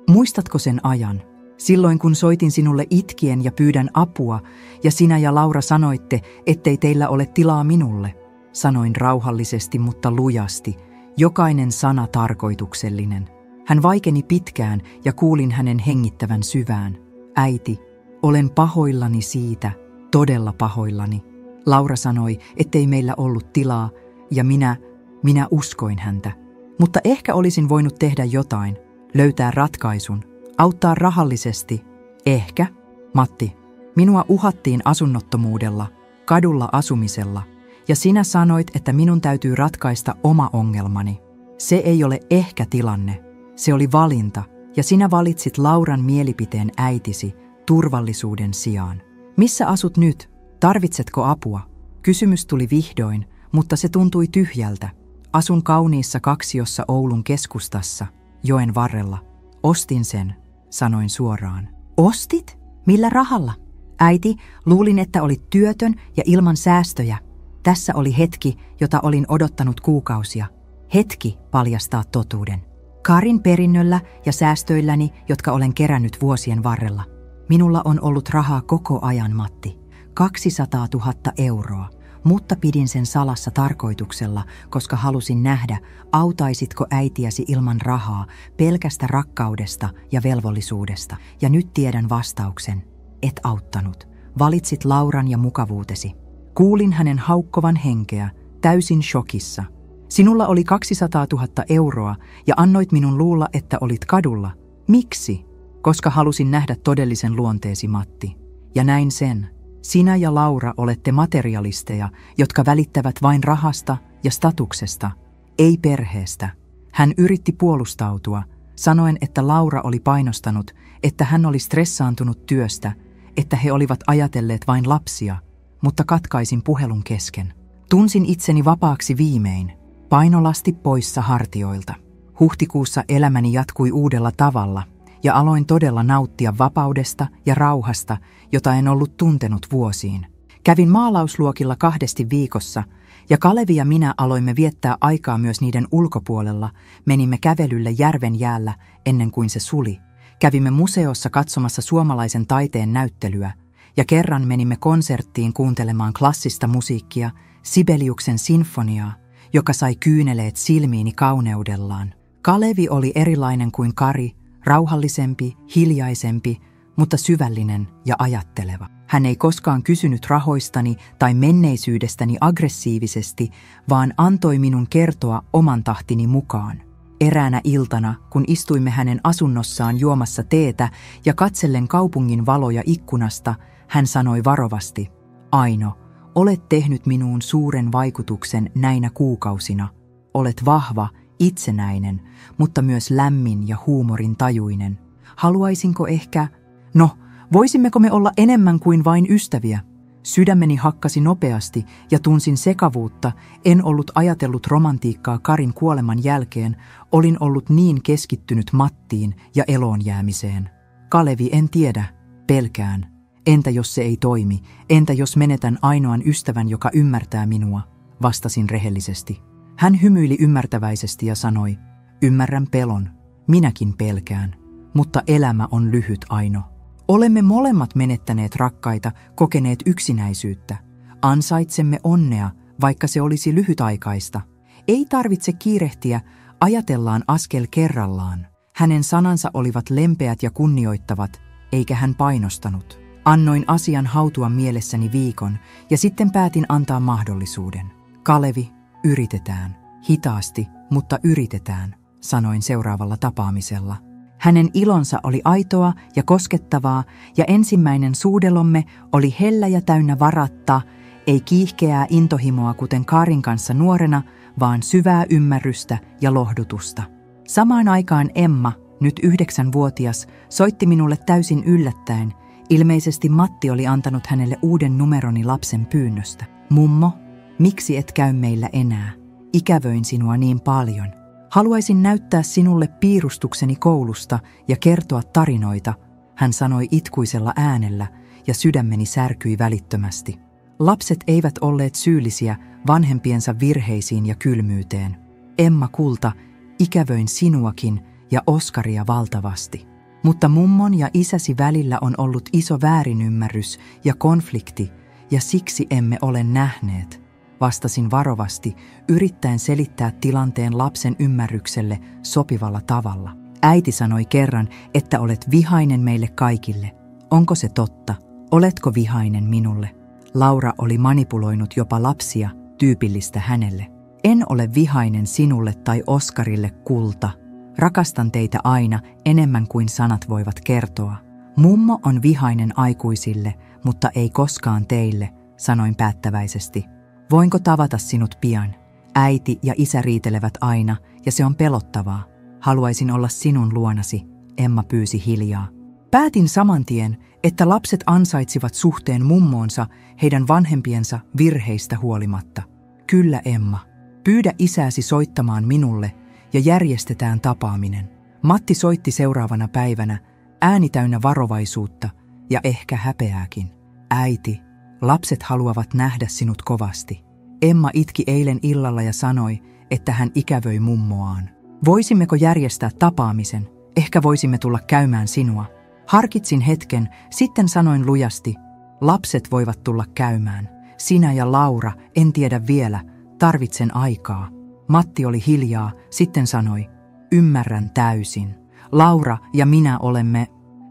Muistatko sen ajan? Silloin kun soitin sinulle itkien ja pyydän apua, ja sinä ja Laura sanoitte, ettei teillä ole tilaa minulle. Sanoin rauhallisesti, mutta lujasti, jokainen sana tarkoituksellinen. Hän vaikeni pitkään ja kuulin hänen hengittävän syvään. Äiti, olen pahoillani siitä, todella pahoillani. Laura sanoi, ettei meillä ollut tilaa, ja minä uskoin häntä. Mutta ehkä olisin voinut tehdä jotain, löytää ratkaisun, auttaa rahallisesti. Ehkä, Matti, minua uhattiin asunnottomuudella, kadulla asumisella, ja sinä sanoit, että minun täytyy ratkaista oma ongelmani. Se ei ole ehkä tilanne, se oli valinta, ja sinä valitsit Lauran mielipiteen äitisi turvallisuuden sijaan. Missä asut nyt? Tarvitsetko apua? Kysymys tuli vihdoin, mutta se tuntui tyhjältä. Asun kauniissa kaksiossa Oulun keskustassa, joen varrella. Ostin sen, sanoin suoraan. Ostit? Millä rahalla? Äiti, luulin, että olit työtön ja ilman säästöjä. Tässä oli hetki, jota olin odottanut kuukausia. Hetki paljastaa totuuden. Karin perinnöllä ja säästöilläni, jotka olen kerännyt vuosien varrella. Minulla on ollut rahaa koko ajan, Matti. 200 000 euroa. Mutta pidin sen salassa tarkoituksella, koska halusin nähdä, autaisitko äitiäsi ilman rahaa, pelkästä rakkaudesta ja velvollisuudesta. Ja nyt tiedän vastauksen. Et auttanut. Valitsit Lauran ja mukavuutesi. Kuulin hänen haukkovan henkeä, täysin shokissa. Sinulla oli 200 000 euroa ja annoit minun luulla, että olit kadulla. Miksi? Koska halusin nähdä todellisen luonteesi, Matti. Ja näin sen. Sinä ja Laura olette materialisteja, jotka välittävät vain rahasta ja statuksesta, ei perheestä. Hän yritti puolustautua, sanoen, että Laura oli painostanut, että hän oli stressaantunut työstä, että he olivat ajatelleet vain lapsia, mutta katkaisin puhelun kesken. Tunsin itseni vapaaksi viimein, painolasti poissa hartioilta. Huhtikuussa elämäni jatkui uudella tavalla, ja aloin todella nauttia vapaudesta ja rauhasta, jota en ollut tuntenut vuosiin. Kävin maalausluokilla 2 viikossa, ja Kalevi ja minä aloimme viettää aikaa myös niiden ulkopuolella. Menimme kävelylle järven jäällä ennen kuin se suli. Kävimme museossa katsomassa suomalaisen taiteen näyttelyä, ja kerran menimme konserttiin kuuntelemaan klassista musiikkia, Sibeliuksen sinfoniaa, joka sai kyyneleet silmiini kauneudellaan. Kalevi oli erilainen kuin Kari, rauhallisempi, hiljaisempi, mutta syvällinen ja ajatteleva. Hän ei koskaan kysynyt rahoistani tai menneisyydestäni aggressiivisesti, vaan antoi minun kertoa oman tahtini mukaan. Eräänä iltana, kun istuimme hänen asunnossaan juomassa teetä ja katsellen kaupungin valoja ikkunasta, hän sanoi varovasti: "Aino, olet tehnyt minuun suuren vaikutuksen näinä kuukausina. Olet vahva, itsenäinen, mutta myös lämmin ja huumorin tajuinen. Haluaisinko ehkä... No, voisimmeko me olla enemmän kuin vain ystäviä?" Sydämeni hakkasi nopeasti ja tunsin sekavuutta. En ollut ajatellut romantiikkaa Karin kuoleman jälkeen. Olin ollut niin keskittynyt Mattiin ja eloon jäämiseen. "Kalevi, en tiedä. Pelkään. Entä jos se ei toimi? Entä jos menetän ainoan ystävän, joka ymmärtää minua?" Vastasin rehellisesti. Hän hymyili ymmärtäväisesti ja sanoi: "Ymmärrän pelon. Minäkin pelkään. Mutta elämä on lyhyt, Aino. Olemme molemmat menettäneet rakkaita, kokeneet yksinäisyyttä. Ansaitsemme onnea, vaikka se olisi lyhytaikaista. Ei tarvitse kiirehtiä, ajatellaan askel kerrallaan." Hänen sanansa olivat lempeät ja kunnioittavat, eikä hän painostanut. Annoin asian hautua mielessäni viikon ja sitten päätin antaa mahdollisuuden. "Kalevi, yritetään. Hitaasti, mutta yritetään", sanoin seuraavalla tapaamisella. Hänen ilonsa oli aitoa ja koskettavaa, ja ensimmäinen suudelomme oli hellä ja täynnä varatta, ei kiihkeää intohimoa kuten Karin kanssa nuorena, vaan syvää ymmärrystä ja lohdutusta. Samaan aikaan Emma, nyt 9-vuotias, soitti minulle täysin yllättäen. Ilmeisesti Matti oli antanut hänelle uuden numeroni lapsen pyynnöstä. "Mummo, miksi et käy meillä enää? Ikävöin sinua niin paljon. Haluaisin näyttää sinulle piirustukseni koulusta ja kertoa tarinoita", hän sanoi itkuisella äänellä, ja sydämeni särkyi välittömästi. Lapset eivät olleet syyllisiä vanhempiensa virheisiin ja kylmyyteen. "Emma kulta, ikävöin sinuakin ja Oskaria valtavasti. Mutta mummon ja isäsi välillä on ollut iso väärinymmärrys ja konflikti, ja siksi emme ole nähneet", vastasin varovasti, yrittäen selittää tilanteen lapsen ymmärrykselle sopivalla tavalla. "Äiti sanoi kerran, että olet vihainen meille kaikille. Onko se totta? Oletko vihainen minulle?" Laura oli manipuloinut jopa lapsia, tyypillistä hänelle. "En ole vihainen sinulle tai Oskarille, kulta. Rakastan teitä aina enemmän kuin sanat voivat kertoa. Mummo on vihainen aikuisille, mutta ei koskaan teille", sanoin päättäväisesti. "Voinko tavata sinut pian? Äiti ja isä riitelevät aina, ja se on pelottavaa. Haluaisin olla sinun luonasi", Emma pyysi hiljaa. Päätin saman tien, että lapset ansaitsivat suhteen mummoonsa heidän vanhempiensa virheistä huolimatta. "Kyllä, Emma. Pyydä isääsi soittamaan minulle ja järjestetään tapaaminen." Matti soitti seuraavana päivänä, ääni täynnä varovaisuutta ja ehkä häpeääkin. "Äiti, lapset haluavat nähdä sinut kovasti." Emma itki eilen illalla ja sanoi, että hän ikävöi mummoaan. "Voisimmeko järjestää tapaamisen? Ehkä voisimme tulla käymään sinua." Harkitsin hetken, sitten sanoin lujasti: "Lapset voivat tulla käymään. Sinä ja Laura, en tiedä vielä, tarvitsen aikaa." Matti oli hiljaa, sitten sanoi: "Ymmärrän täysin. Laura ja minä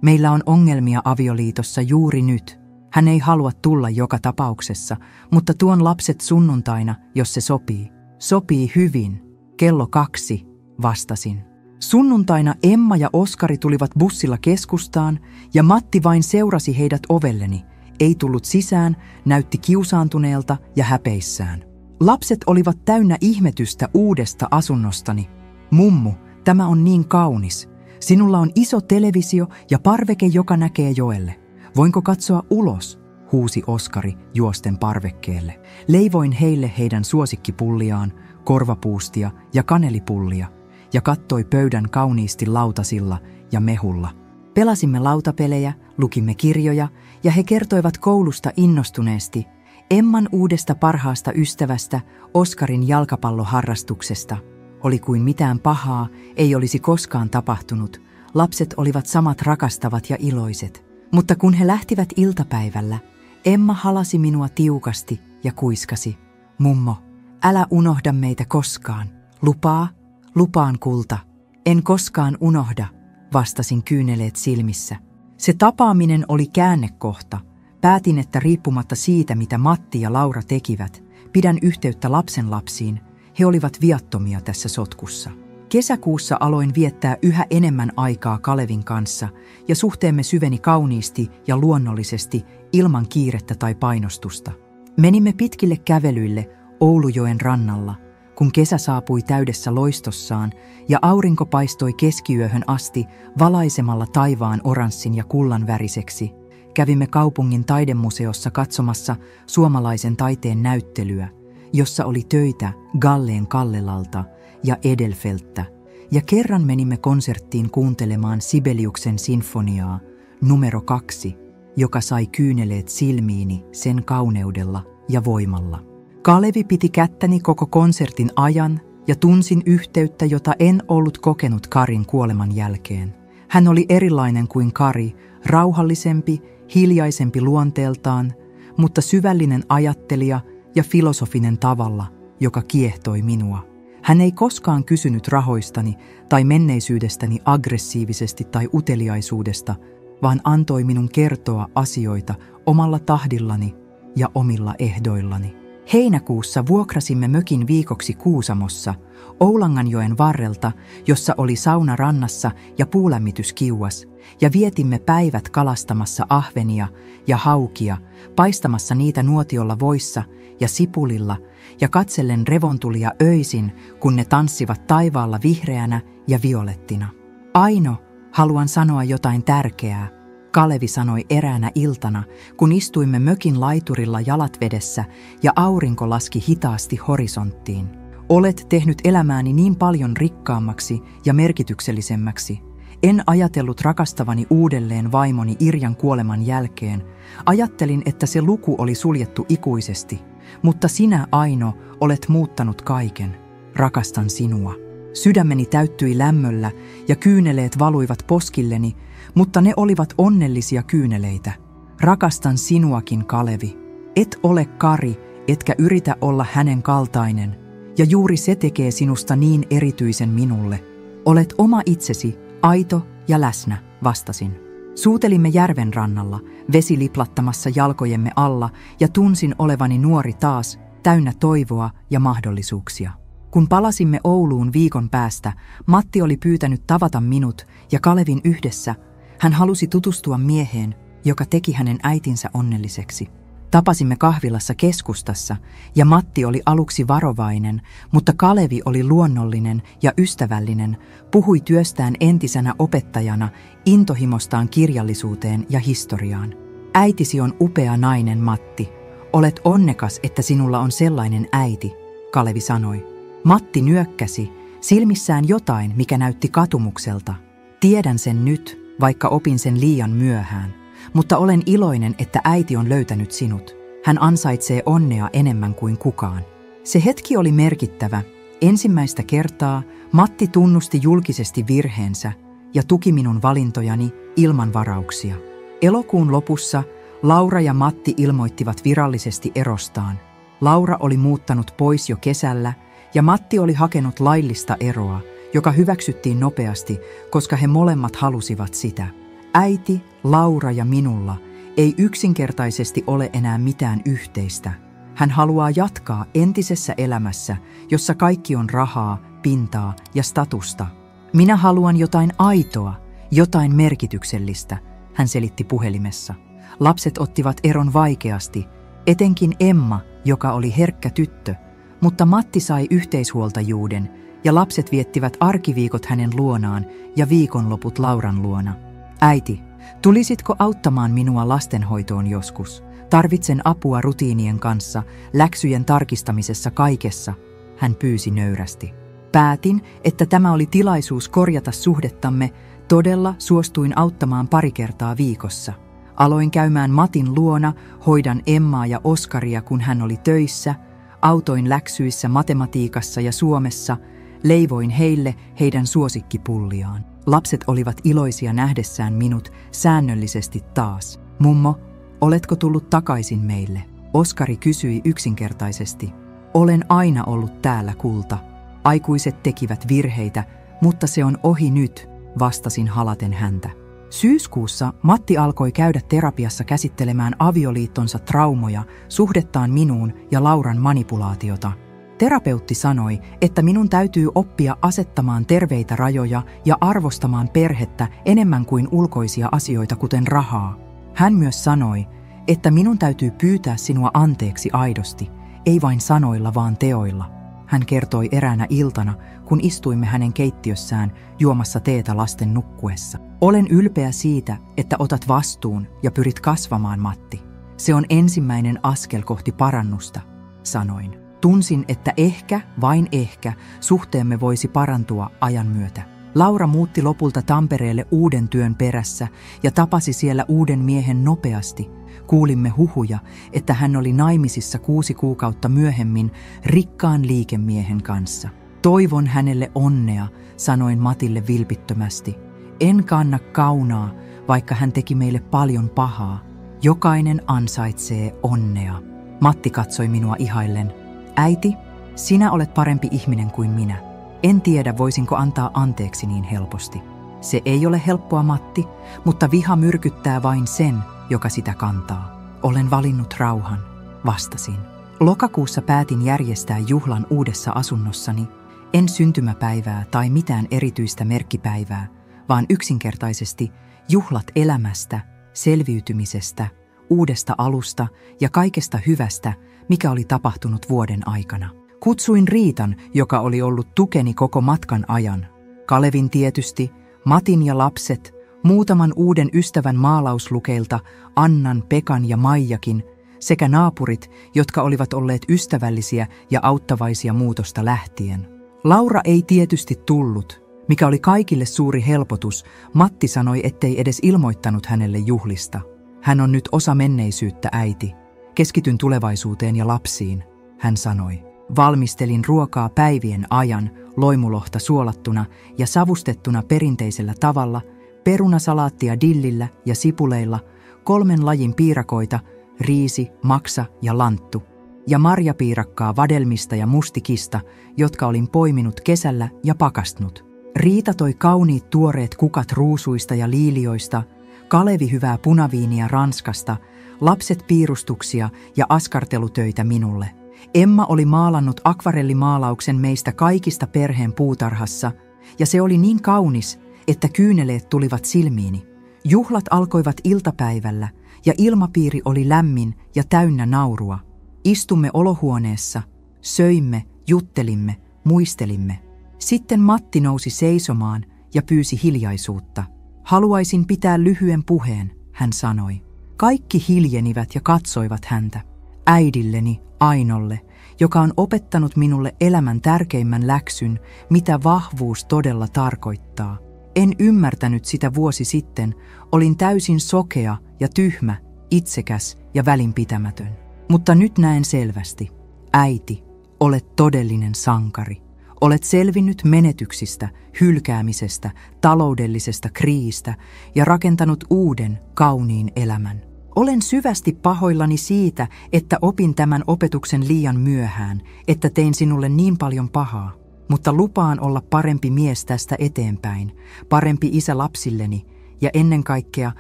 meillä on ongelmia avioliitossa juuri nyt. Hän ei halua tulla joka tapauksessa, mutta tuon lapset sunnuntaina, jos se sopii." "Sopii hyvin. Kello 2, vastasin. Sunnuntaina Emma ja Oskari tulivat bussilla keskustaan ja Matti vain seurasi heidät ovelleni. Ei tullut sisään, näytti kiusaantuneelta ja häpeissään. Lapset olivat täynnä ihmetystä uudesta asunnostani. "Mummu, tämä on niin kaunis. Sinulla on iso televisio ja parveke, joka näkee joelle. Voinko katsoa ulos?" huusi Oskari juosten parvekkeelle. Leivoin heille heidän suosikkipulliaan, korvapuustia ja kanelipullia, ja kattoi pöydän kauniisti lautasilla ja mehulla. Pelasimme lautapelejä, lukimme kirjoja, ja he kertoivat koulusta innostuneesti, Emman uudesta parhaasta ystävästä, Oskarin jalkapalloharrastuksesta. Oli kuin mitään pahaa ei olisi koskaan tapahtunut. Lapset olivat samat rakastavat ja iloiset. Mutta kun he lähtivät iltapäivällä, Emma halasi minua tiukasti ja kuiskasi: "Mummo, älä unohda meitä koskaan. Lupaa?" "Lupaan, kulta. En koskaan unohda", vastasin kyyneleet silmissä. Se tapaaminen oli käännekohta. Päätin, että riippumatta siitä, mitä Matti ja Laura tekivät, pidän yhteyttä lapsenlapsiin. He olivat viattomia tässä sotkussa. Kesäkuussa aloin viettää yhä enemmän aikaa Kalevin kanssa ja suhteemme syveni kauniisti ja luonnollisesti ilman kiirettä tai painostusta. Menimme pitkille kävelyille Oulujoen rannalla, kun kesä saapui täydessä loistossaan ja aurinko paistoi keskiyöhön asti valaisemalla taivaan oranssin ja kullan väriseksi. Kävimme kaupungin taidemuseossa katsomassa suomalaisen taiteen näyttelyä, jossa oli töitä Galleen Kallelalta ja Edelfeltä, ja kerran menimme konserttiin kuuntelemaan Sibeliuksen sinfoniaa numero 2, joka sai kyyneleet silmiini sen kauneudella ja voimalla. Kalevi piti kättäni koko konsertin ajan ja tunsin yhteyttä, jota en ollut kokenut Karin kuoleman jälkeen. Hän oli erilainen kuin Kari, rauhallisempi, hiljaisempi luonteeltaan, mutta syvällinen ajattelija ja filosofinen tavalla, joka kiehtoi minua. Hän ei koskaan kysynyt rahoistani tai menneisyydestäni aggressiivisesti tai uteliaisuudesta, vaan antoi minun kertoa asioita omalla tahdillani ja omilla ehdoillani. Heinäkuussa vuokrasimme mökin viikoksi Kuusamossa, Oulanganjoen varrelta, jossa oli sauna rannassa ja puulämmityskiuas, ja vietimme päivät kalastamassa ahvenia ja haukia, paistamassa niitä nuotiolla voissa ja sipulilla ja katsellen revontulia öisin, kun ne tanssivat taivaalla vihreänä ja violettina. Aino, haluan sanoa jotain tärkeää, Kalevi sanoi eräänä iltana, kun istuimme mökin laiturilla jalat vedessä ja aurinko laski hitaasti horisonttiin. Olet tehnyt elämääni niin paljon rikkaammaksi ja merkityksellisemmäksi. En ajatellut rakastavani uudelleen vaimoni Irjan kuoleman jälkeen. Ajattelin, että se luku oli suljettu ikuisesti. Mutta sinä, Aino, olet muuttanut kaiken. Rakastan sinua. Sydämeni täyttyi lämmöllä ja kyyneleet valuivat poskilleni, mutta ne olivat onnellisia kyyneleitä. Rakastan sinuakin, Kalevi. Et ole Kari, etkä yritä olla hänen kaltainen, ja juuri se tekee sinusta niin erityisen minulle. Olet oma itsesi, aito ja läsnä, vastasin. Suutelimme järven rannalla, vesi liplattamassa jalkojemme alla, ja tunsin olevani nuori taas, täynnä toivoa ja mahdollisuuksia. Kun palasimme Ouluun viikon päästä, Matti oli pyytänyt tavata minut ja Kalevin yhdessä. Hän halusi tutustua mieheen, joka teki hänen äitinsä onnelliseksi. Tapasimme kahvilassa keskustassa, ja Matti oli aluksi varovainen, mutta Kalevi oli luonnollinen ja ystävällinen, puhui työstään entisenä opettajana, intohimostaan kirjallisuuteen ja historiaan. Äitisi on upea nainen, Matti. Olet onnekas, että sinulla on sellainen äiti, Kalevi sanoi. Matti nyökkäsi, silmissään jotain, mikä näytti katumukselta. Tiedän sen nyt, vaikka opin sen liian myöhään, mutta olen iloinen, että äiti on löytänyt sinut. Hän ansaitsee onnea enemmän kuin kukaan. Se hetki oli merkittävä. Ensimmäistä kertaa Matti tunnusti julkisesti virheensä ja tuki minun valintojani ilman varauksia. Elokuun lopussa Laura ja Matti ilmoittivat virallisesti erostaan. Laura oli muuttanut pois jo kesällä, ja Matti oli hakenut laillista eroa, joka hyväksyttiin nopeasti, koska he molemmat halusivat sitä. Äiti, Laura ja minulla ei yksinkertaisesti ole enää mitään yhteistä. Hän haluaa jatkaa entisessä elämässä, jossa kaikki on rahaa, pintaa ja statusta. Minä haluan jotain aitoa, jotain merkityksellistä, hän selitti puhelimessa. Lapset ottivat eron vaikeasti, etenkin Emma, joka oli herkkä tyttö, mutta Matti sai yhteishuoltajuuden ja lapset viettivät arkiviikot hänen luonaan ja viikonloput Lauran luona. Äiti, tulisitko auttamaan minua lastenhoitoon joskus? Tarvitsen apua rutiinien kanssa, läksyjen tarkistamisessa, kaikessa, hän pyysi nöyrästi. Päätin, että tämä oli tilaisuus korjata suhdettamme, todella suostuin auttamaan pari kertaa viikossa. Aloin käymään Matin luona, hoidan Emmaa ja Oskaria, kun hän oli töissä, autoin läksyissä, matematiikassa ja Suomessa, leivoin heille heidän suosikkipulliaan. Lapset olivat iloisia nähdessään minut säännöllisesti taas. Mummo, oletko tullut takaisin meille? Oskari kysyi yksinkertaisesti. Olen aina ollut täällä, kulta. Aikuiset tekivät virheitä, mutta se on ohi nyt, vastasin halaten häntä. Syyskuussa Matti alkoi käydä terapiassa käsittelemään avioliittonsa traumoja, suhdettaan minuun ja Lauran manipulaatiota. Terapeutti sanoi, että minun täytyy oppia asettamaan terveitä rajoja ja arvostamaan perhettä enemmän kuin ulkoisia asioita kuten rahaa. Hän myös sanoi, että minun täytyy pyytää sinua anteeksi aidosti, ei vain sanoilla vaan teoilla. Hän kertoi eräänä iltana, kun istuimme hänen keittiössään juomassa teetä lasten nukkuessa. Olen ylpeä siitä, että otat vastuun ja pyrit kasvamaan, Matti. Se on ensimmäinen askel kohti parannusta, sanoin. Tunsin, että ehkä, vain ehkä, suhteemme voisi parantua ajan myötä. Laura muutti lopulta Tampereelle uuden työn perässä ja tapasi siellä uuden miehen nopeasti. Kuulimme huhuja, että hän oli naimisissa 6 kuukautta myöhemmin rikkaan liikemiehen kanssa. Toivon hänelle onnea, sanoin Matille vilpittömästi. En kanna kaunaa, vaikka hän teki meille paljon pahaa. Jokainen ansaitsee onnea. Matti katsoi minua ihaillen. Äiti, sinä olet parempi ihminen kuin minä. En tiedä, voisinko antaa anteeksi niin helposti. Se ei ole helppoa, Matti, mutta viha myrkyttää vain sen, joka sitä kantaa. Olen valinnut rauhan, vastasin. Lokakuussa päätin järjestää juhlan uudessa asunnossani. En syntymäpäivää tai mitään erityistä merkkipäivää, vaan yksinkertaisesti juhlat elämästä, selviytymisestä, uudesta alusta ja kaikesta hyvästä, mikä oli tapahtunut vuoden aikana. Kutsuin Riitan, joka oli ollut tukeni koko matkan ajan. Kalevin tietysti, Matin ja lapset, muutaman uuden ystävän maalauslukeilta, Annan, Pekan ja Maijakin, sekä naapurit, jotka olivat olleet ystävällisiä ja auttavaisia muutosta lähtien. Laura ei tietysti tullut, mikä oli kaikille suuri helpotus. Matti sanoi, ettei edes ilmoittanut hänelle juhlista. Hän on nyt osa menneisyyttä, äiti. Keskityn tulevaisuuteen ja lapsiin, hän sanoi. Valmistelin ruokaa päivien ajan, loimulohta suolattuna ja savustettuna perinteisellä tavalla, perunasalaattia dillillä ja sipuleilla, 3 lajin piirakoita, riisi, maksa ja lanttu, ja marjapiirakkaa vadelmista ja mustikista, jotka olin poiminut kesällä ja pakastunut. Riita toi kauniit tuoreet kukat ruusuista ja liilioista, Kalevi hyvää punaviiniä Ranskasta, lapset piirustuksia ja askartelutöitä minulle. Emma oli maalannut akvarellimaalauksen meistä kaikista perheen puutarhassa, ja se oli niin kaunis, että kyyneleet tulivat silmiini. Juhlat alkoivat iltapäivällä, ja ilmapiiri oli lämmin ja täynnä naurua. Istumme olohuoneessa, söimme, juttelimme, muistelimme. Sitten Matti nousi seisomaan ja pyysi hiljaisuutta. Haluaisin pitää lyhyen puheen, hän sanoi. Kaikki hiljenivät ja katsoivat häntä. Äidilleni, Ainolle, joka on opettanut minulle elämän tärkeimmän läksyn, mitä vahvuus todella tarkoittaa. En ymmärtänyt sitä vuosi sitten, olin täysin sokea ja tyhmä, itsekäs ja välinpitämätön. Mutta nyt näen selvästi. Äiti, olet todellinen sankari. Olet selvinnyt menetyksistä, hylkäämisestä, taloudellisesta kriisistä ja rakentanut uuden, kauniin elämän. Olen syvästi pahoillani siitä, että opin tämän opetuksen liian myöhään, että tein sinulle niin paljon pahaa. Mutta lupaan olla parempi mies tästä eteenpäin, parempi isä lapsilleni ja ennen kaikkea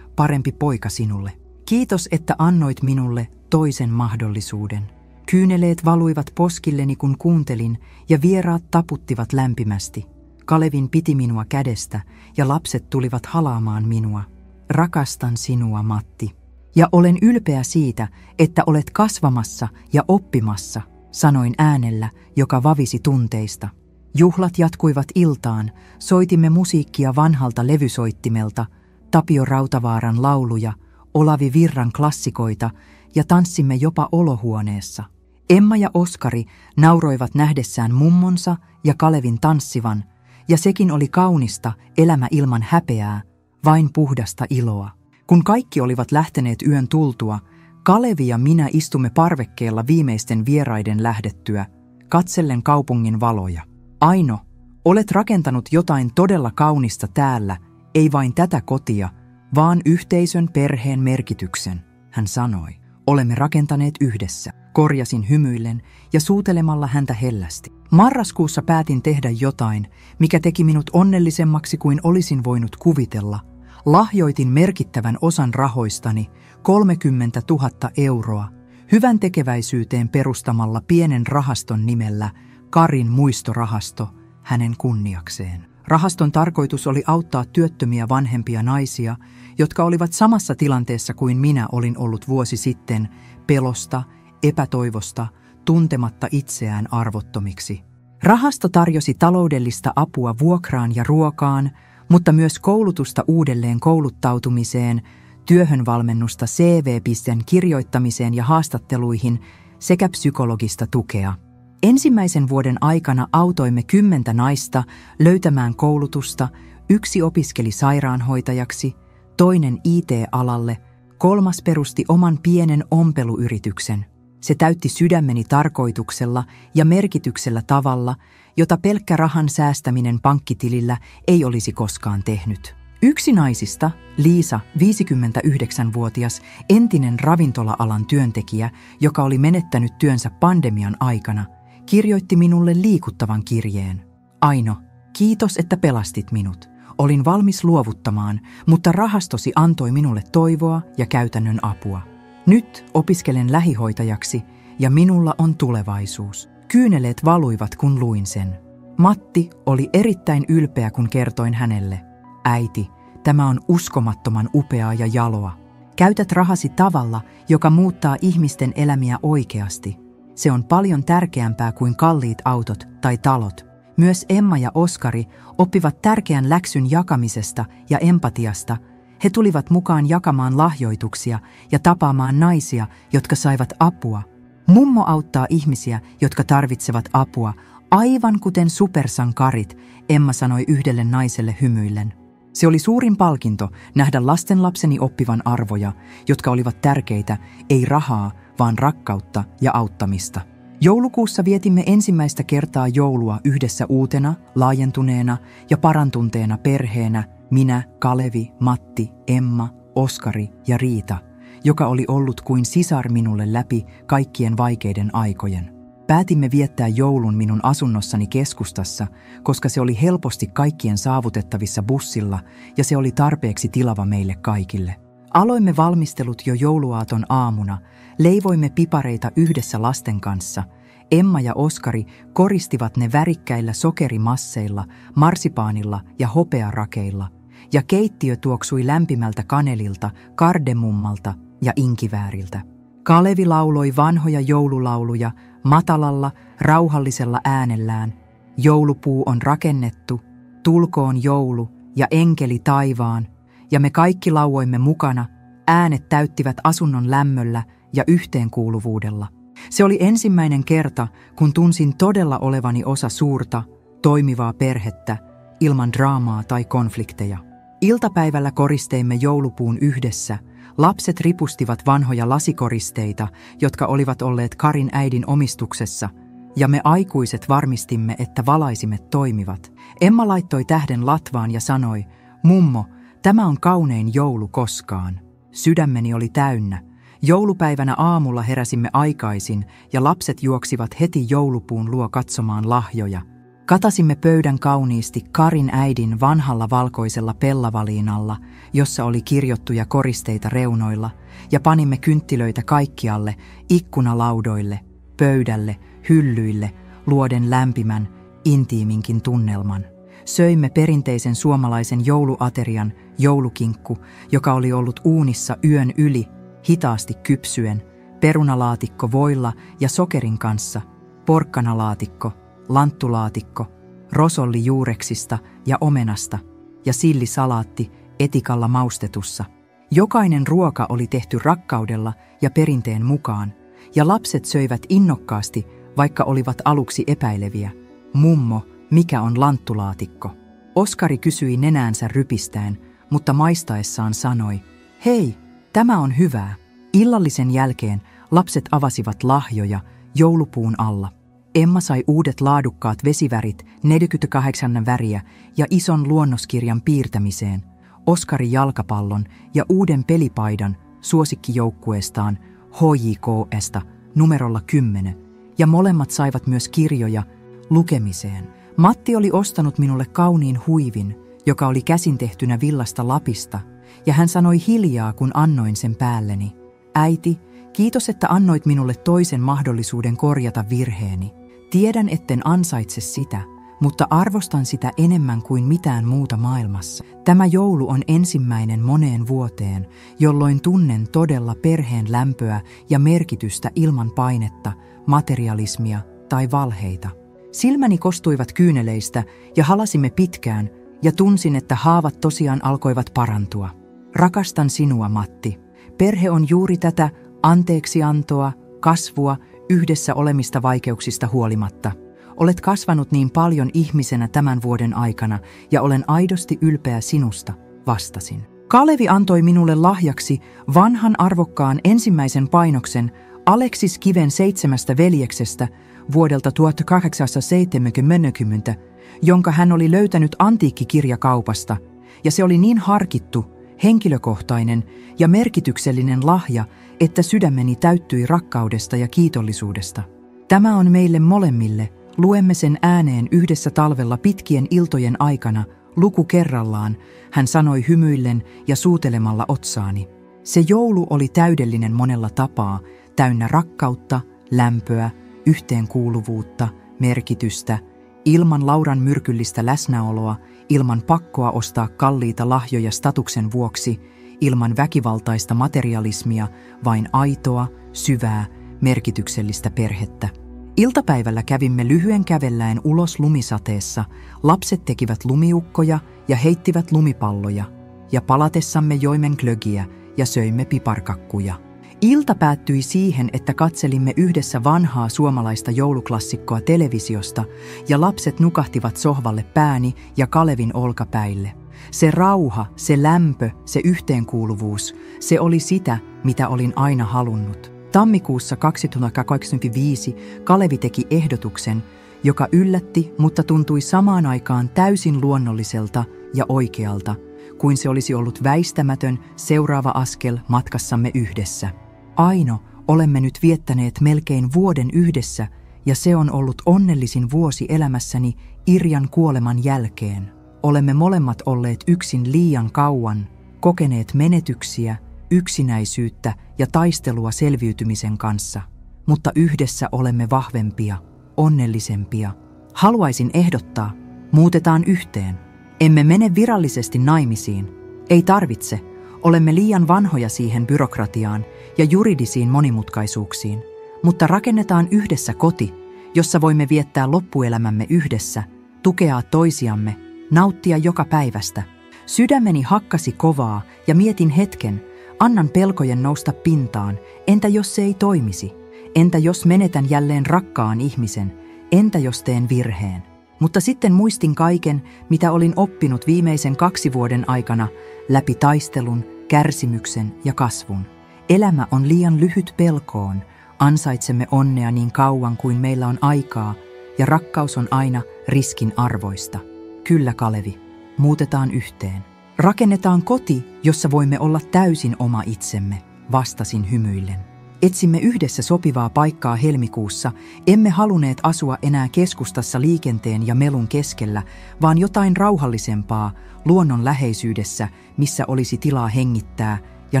parempi poika sinulle. Kiitos, että annoit minulle toisen mahdollisuuden. Kyyneleet valuivat poskilleni, kun kuuntelin, ja vieraat taputtivat lämpimästi. Kalevin piti minua kädestä, ja lapset tulivat halaamaan minua. Rakastan sinua, Matti. Ja olen ylpeä siitä, että olet kasvamassa ja oppimassa, sanoin äänellä, joka vavisi tunteista. Juhlat jatkuivat iltaan, soitimme musiikkia vanhalta levysoittimelta, Tapio Rautavaaran lauluja, Olavi Virran klassikoita ja tanssimme jopa olohuoneessa. Emma ja Oskari nauroivat nähdessään mummonsa ja Kalevin tanssivan, ja sekin oli kaunista, elämä ilman häpeää, vain puhdasta iloa. Kun kaikki olivat lähteneet yön tultua, Kalevi ja minä istumme parvekkeella viimeisten vieraiden lähdettyä, katsellen kaupungin valoja. Aino, olet rakentanut jotain todella kaunista täällä, ei vain tätä kotia, vaan yhteisön perheen merkityksen, hän sanoi. Olemme rakentaneet yhdessä, korjasin hymyillen ja suutelemalla häntä hellästi. Marraskuussa päätin tehdä jotain, mikä teki minut onnellisemmaksi kuin olisin voinut kuvitella. Lahjoitin merkittävän osan rahoistani, 30 000 euroa, hyvän tekeväisyyteen perustamalla pienen rahaston nimellä Karin muistorahasto hänen kunniakseen. Rahaston tarkoitus oli auttaa työttömiä vanhempia naisia, jotka olivat samassa tilanteessa kuin minä olin ollut vuosi sitten, pelosta, epätoivosta, tuntematta itseään arvottomiksi. Rahasto tarjosi taloudellista apua vuokraan ja ruokaan, mutta myös koulutusta uudelleen kouluttautumiseen, työhönvalmennusta CV-pisten kirjoittamiseen ja haastatteluihin sekä psykologista tukea. Ensimmäisen vuoden aikana autoimme 10 naista löytämään koulutusta, 1 opiskeli sairaanhoitajaksi, toinen IT-alalle, 3 perusti oman pienen ompeluyrityksen. Se täytti sydämeni tarkoituksella ja merkityksellä tavalla, jota pelkkä rahan säästäminen pankkitilillä ei olisi koskaan tehnyt. Yksi naisista, Liisa, 59-vuotias, entinen ravintola-alan työntekijä, joka oli menettänyt työnsä pandemian aikana, kirjoitti minulle liikuttavan kirjeen. Aino, kiitos, että pelastit minut. Olin valmis luovuttamaan, mutta rahastosi antoi minulle toivoa ja käytännön apua. Nyt opiskelen lähihoitajaksi ja minulla on tulevaisuus. Kyyneleet valuivat, kun luin sen. Matti oli erittäin ylpeä, kun kertoin hänelle. Äiti, tämä on uskomattoman upeaa ja jaloa. Käytät rahasi tavalla, joka muuttaa ihmisten elämiä oikeasti. Se on paljon tärkeämpää kuin kalliit autot tai talot. Myös Emma ja Oskari oppivat tärkeän läksyn jakamisesta ja empatiasta. He tulivat mukaan jakamaan lahjoituksia ja tapaamaan naisia, jotka saivat apua. Mummo auttaa ihmisiä, jotka tarvitsevat apua, aivan kuten supersankarit, Emma sanoi yhdelle naiselle hymyillen. Se oli suurin palkinto nähdä lastenlapseni oppivan arvoja, jotka olivat tärkeitä, ei rahaa, vaan rakkautta ja auttamista. Joulukuussa vietimme ensimmäistä kertaa joulua yhdessä uutena, laajentuneena ja parantunteena perheenä, minä, Kalevi, Matti, Emma, Oskari ja Riita, joka oli ollut kuin sisar minulle läpi kaikkien vaikeiden aikojen. Päätimme viettää joulun minun asunnossani keskustassa, koska se oli helposti kaikkien saavutettavissa bussilla ja se oli tarpeeksi tilava meille kaikille. Aloimme valmistelut jo jouluaaton aamuna, leivoimme pipareita yhdessä lasten kanssa. Emma ja Oskari koristivat ne värikkäillä sokerimasseilla, marsipaanilla ja hopearakeilla, ja keittiö tuoksui lämpimältä kanelilta, kardemummalta ja inkivääriltä. Kalevi lauloi vanhoja joululauluja matalalla, rauhallisella äänellään. Joulupuu on rakennettu, tulkoon joulu ja enkeli taivaan, ja me kaikki lauoimme mukana, äänet täyttivät asunnon lämmöllä ja yhteenkuuluvuudella. Se oli ensimmäinen kerta, kun tunsin todella olevani osa suurta, toimivaa perhettä, ilman draamaa tai konflikteja. Iltapäivällä koristeimme joulupuun yhdessä. Lapset ripustivat vanhoja lasikoristeita, jotka olivat olleet Karin äidin omistuksessa, ja me aikuiset varmistimme, että valaisimet toimivat. Emma laittoi tähden latvaan ja sanoi, mummo, tämä on kaunein joulu koskaan. Sydämeni oli täynnä. Joulupäivänä aamulla heräsimme aikaisin ja lapset juoksivat heti joulupuun luo katsomaan lahjoja. Katasimme pöydän kauniisti Karin äidin vanhalla valkoisella pellavaliinalla, jossa oli kirjottuja koristeita reunoilla, ja panimme kynttilöitä kaikkialle, ikkunalaudoille, pöydälle, hyllyille, luoden lämpimän, intiiminkin tunnelman. Söimme perinteisen suomalaisen jouluaterian, joulukinkku, joka oli ollut uunissa yön yli, hitaasti kypsyen, perunalaatikko voilla ja sokerin kanssa, porkkanalaatikko, lanttulaatikko, rosolli juureksista ja omenasta ja sillisalaatti etikalla maustetussa. Jokainen ruoka oli tehty rakkaudella ja perinteen mukaan, ja lapset söivät innokkaasti, vaikka olivat aluksi epäileviä. Mummo, mikä on lanttulaatikko? Oskari kysyi nenäänsä rypistäen, mutta maistaessaan sanoi, hei, tämä on hyvää. Illallisen jälkeen lapset avasivat lahjoja joulupuun alla. Emma sai uudet laadukkaat vesivärit, 48 väriä ja ison luonnoskirjan piirtämiseen, Oskari jalkapallon ja uuden pelipaidan suosikkijoukkueestaan HJK:sta numerolla 10, ja molemmat saivat myös kirjoja lukemiseen. Matti oli ostanut minulle kauniin huivin, joka oli käsin tehtynä villasta Lapista, ja hän sanoi hiljaa, kun annoin sen päälleni. Äiti, kiitos, että annoit minulle toisen mahdollisuuden korjata virheeni. Tiedän, etten ansaitse sitä, mutta arvostan sitä enemmän kuin mitään muuta maailmassa. Tämä joulu on ensimmäinen moneen vuoteen, jolloin tunnen todella perheen lämpöä ja merkitystä ilman painetta, materialismia tai valheita. Silmäni kostuivat kyyneleistä ja halasimme pitkään, ja tunsin, että haavat tosiaan alkoivat parantua. Rakastan sinua, Matti. Perhe on juuri tätä anteeksiantoa, kasvua, yhdessä olemista vaikeuksista huolimatta. Olet kasvanut niin paljon ihmisenä tämän vuoden aikana, ja olen aidosti ylpeä sinusta, vastasin. Kalevi antoi minulle lahjaksi vanhan arvokkaan ensimmäisen painoksen Aleksis Kiven 7 veljeksestä vuodelta 1870, jonka hän oli löytänyt antiikkikirjakaupasta, ja se oli niin harkittu, henkilökohtainen ja merkityksellinen lahja, että sydämeni täyttyi rakkaudesta ja kiitollisuudesta. Tämä on meille molemmille, luemme sen ääneen yhdessä talvella pitkien iltojen aikana, luku kerrallaan, hän sanoi hymyillen ja suutelemalla otsaani. Se joulu oli täydellinen monella tapaa, täynnä rakkautta, lämpöä, yhteenkuuluvuutta, merkitystä, ilman Lauran myrkyllistä läsnäoloa, ilman pakkoa ostaa kalliita lahjoja statuksen vuoksi, ilman väkivaltaista materialismia, vain aitoa, syvää, merkityksellistä perhettä. Iltapäivällä kävimme lyhyen kävelläen ulos lumisateessa, lapset tekivät lumiukkoja ja heittivät lumipalloja, ja palatessamme joimme glögiä ja söimme piparkakkuja. Ilta päättyi siihen, että katselimme yhdessä vanhaa suomalaista jouluklassikkoa televisiosta, ja lapset nukahtivat sohvalle pääni ja Kalevin olkapäille. Se rauha, se lämpö, se yhteenkuuluvuus, se oli sitä, mitä olin aina halunnut. Tammikuussa 2025 Kalevi teki ehdotuksen, joka yllätti, mutta tuntui samaan aikaan täysin luonnolliselta ja oikealta, kuin se olisi ollut väistämätön seuraava askel matkassamme yhdessä. Aino, olemme nyt viettäneet melkein vuoden yhdessä, ja se on ollut onnellisin vuosi elämässäni Irjan kuoleman jälkeen. Olemme molemmat olleet yksin liian kauan, kokeneet menetyksiä, yksinäisyyttä ja taistelua selviytymisen kanssa. Mutta yhdessä olemme vahvempia, onnellisempia. Haluaisin ehdottaa, muutetaan yhteen. Emme mene virallisesti naimisiin. Ei tarvitse. Olemme liian vanhoja siihen byrokratiaan ja juridisiin monimutkaisuuksiin. Mutta rakennetaan yhdessä koti, jossa voimme viettää loppuelämämme yhdessä, tukea toisiamme, nauttia joka päivästä. Sydämeni hakkasi kovaa ja mietin hetken, annan pelkojen nousta pintaan, entä jos se ei toimisi? Entä jos menetän jälleen rakkaan ihmisen? Entä jos teen virheen? Mutta sitten muistin kaiken, mitä olin oppinut viimeisen 2 vuoden aikana läpi taistelun, kärsimyksen ja kasvun. Elämä on liian lyhyt pelkoon, ansaitsemme onnea niin kauan kuin meillä on aikaa, ja rakkaus on aina riskin arvoista. Kyllä, Kalevi, muutetaan yhteen. Rakennetaan koti, jossa voimme olla täysin oma itsemme, vastasin hymyillen. Etsimme yhdessä sopivaa paikkaa helmikuussa, emme halunneet asua enää keskustassa liikenteen ja melun keskellä, vaan jotain rauhallisempaa, luonnon läheisyydessä, missä olisi tilaa hengittää ja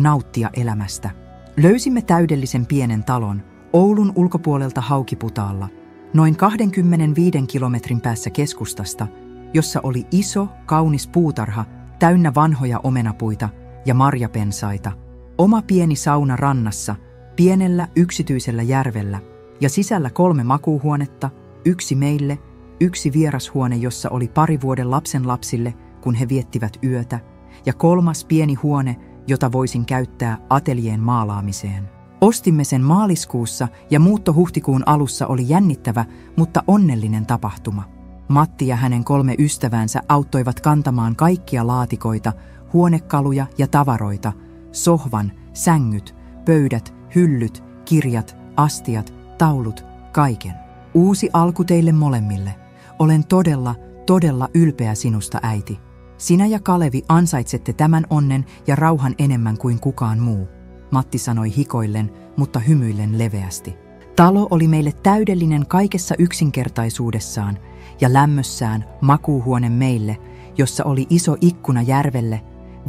nauttia elämästä. Löysimme täydellisen pienen talon, Oulun ulkopuolelta Haukiputaalla, noin 25 kilometrin päässä keskustasta, jossa oli iso, kaunis puutarha, täynnä vanhoja omenapuita ja marjapensaita, oma pieni sauna rannassa, pienellä yksityisellä järvellä ja sisällä 3 makuuhuonetta, 1 meille, 1 vierashuone, jossa oli 2 vuoden lapsenlapsille, kun he viettivät yötä, ja 3 pieni huone, jota voisin käyttää ateljeen maalaamiseen. Ostimme sen maaliskuussa ja muutto huhtikuun alussa oli jännittävä, mutta onnellinen tapahtuma. Matti ja hänen 3 ystävänsä auttoivat kantamaan kaikkia laatikoita, huonekaluja ja tavaroita, sohvan, sängyt, pöydät, hyllyt, kirjat, astiat, taulut, kaiken. Uusi alku teille molemmille. Olen todella ylpeä sinusta, äiti. Sinä ja Kalevi ansaitsette tämän onnen ja rauhan enemmän kuin kukaan muu, Matti sanoi hikoillen, mutta hymyillen leveästi. Talo oli meille täydellinen kaikessa yksinkertaisuudessaan ja lämmössään, makuuhuone meille, jossa oli iso ikkuna järvelle,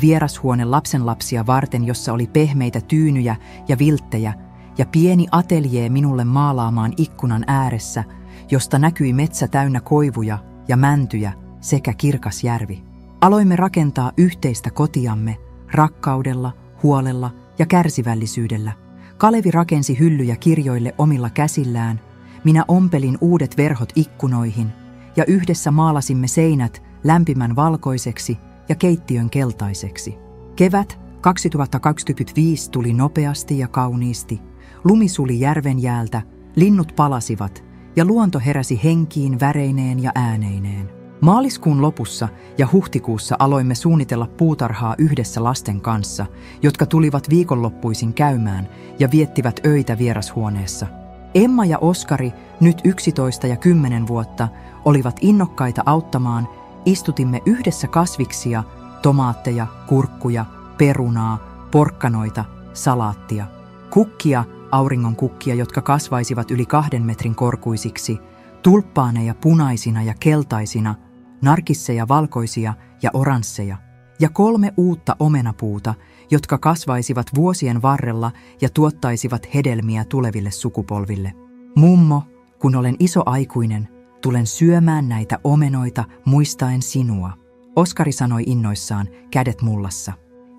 vierashuone lapsenlapsia varten, jossa oli pehmeitä tyynyjä ja vilttejä, ja pieni ateljee minulle maalaamaan ikkunan ääressä, josta näkyi metsä täynnä koivuja ja mäntyjä sekä kirkas järvi. Aloimme rakentaa yhteistä kotiamme rakkaudella, huolella ja kärsivällisyydellä. Kalevi rakensi hyllyjä kirjoille omilla käsillään, minä ompelin uudet verhot ikkunoihin, ja yhdessä maalasimme seinät lämpimän valkoiseksi ja keittiön keltaiseksi. Kevät 2025 tuli nopeasti ja kauniisti. Lumi suli järven jäältä, linnut palasivat ja luonto heräsi henkiin väreineen ja ääneineen. Maaliskuun lopussa ja huhtikuussa aloimme suunnitella puutarhaa yhdessä lasten kanssa, jotka tulivat viikonloppuisin käymään ja viettivät öitä vierashuoneessa. Emma ja Oskari, nyt 11 ja 10 vuotta, olivat innokkaita auttamaan. Istutimme yhdessä kasviksia, tomaatteja, kurkkuja, perunaa, porkkanoita, salaattia, kukkia, auringonkukkia, jotka kasvaisivat yli 2 metrin korkuisiksi, tulppaaneja punaisina ja keltaisina, narkisseja valkoisia ja oransseja, ja 3 uutta omenapuuta, jotka kasvaisivat vuosien varrella ja tuottaisivat hedelmiä tuleville sukupolville. Mummo, kun olen iso aikuinen, tulen syömään näitä omenoita muistaen sinua, Oskari sanoi innoissaan, kädet mullassa.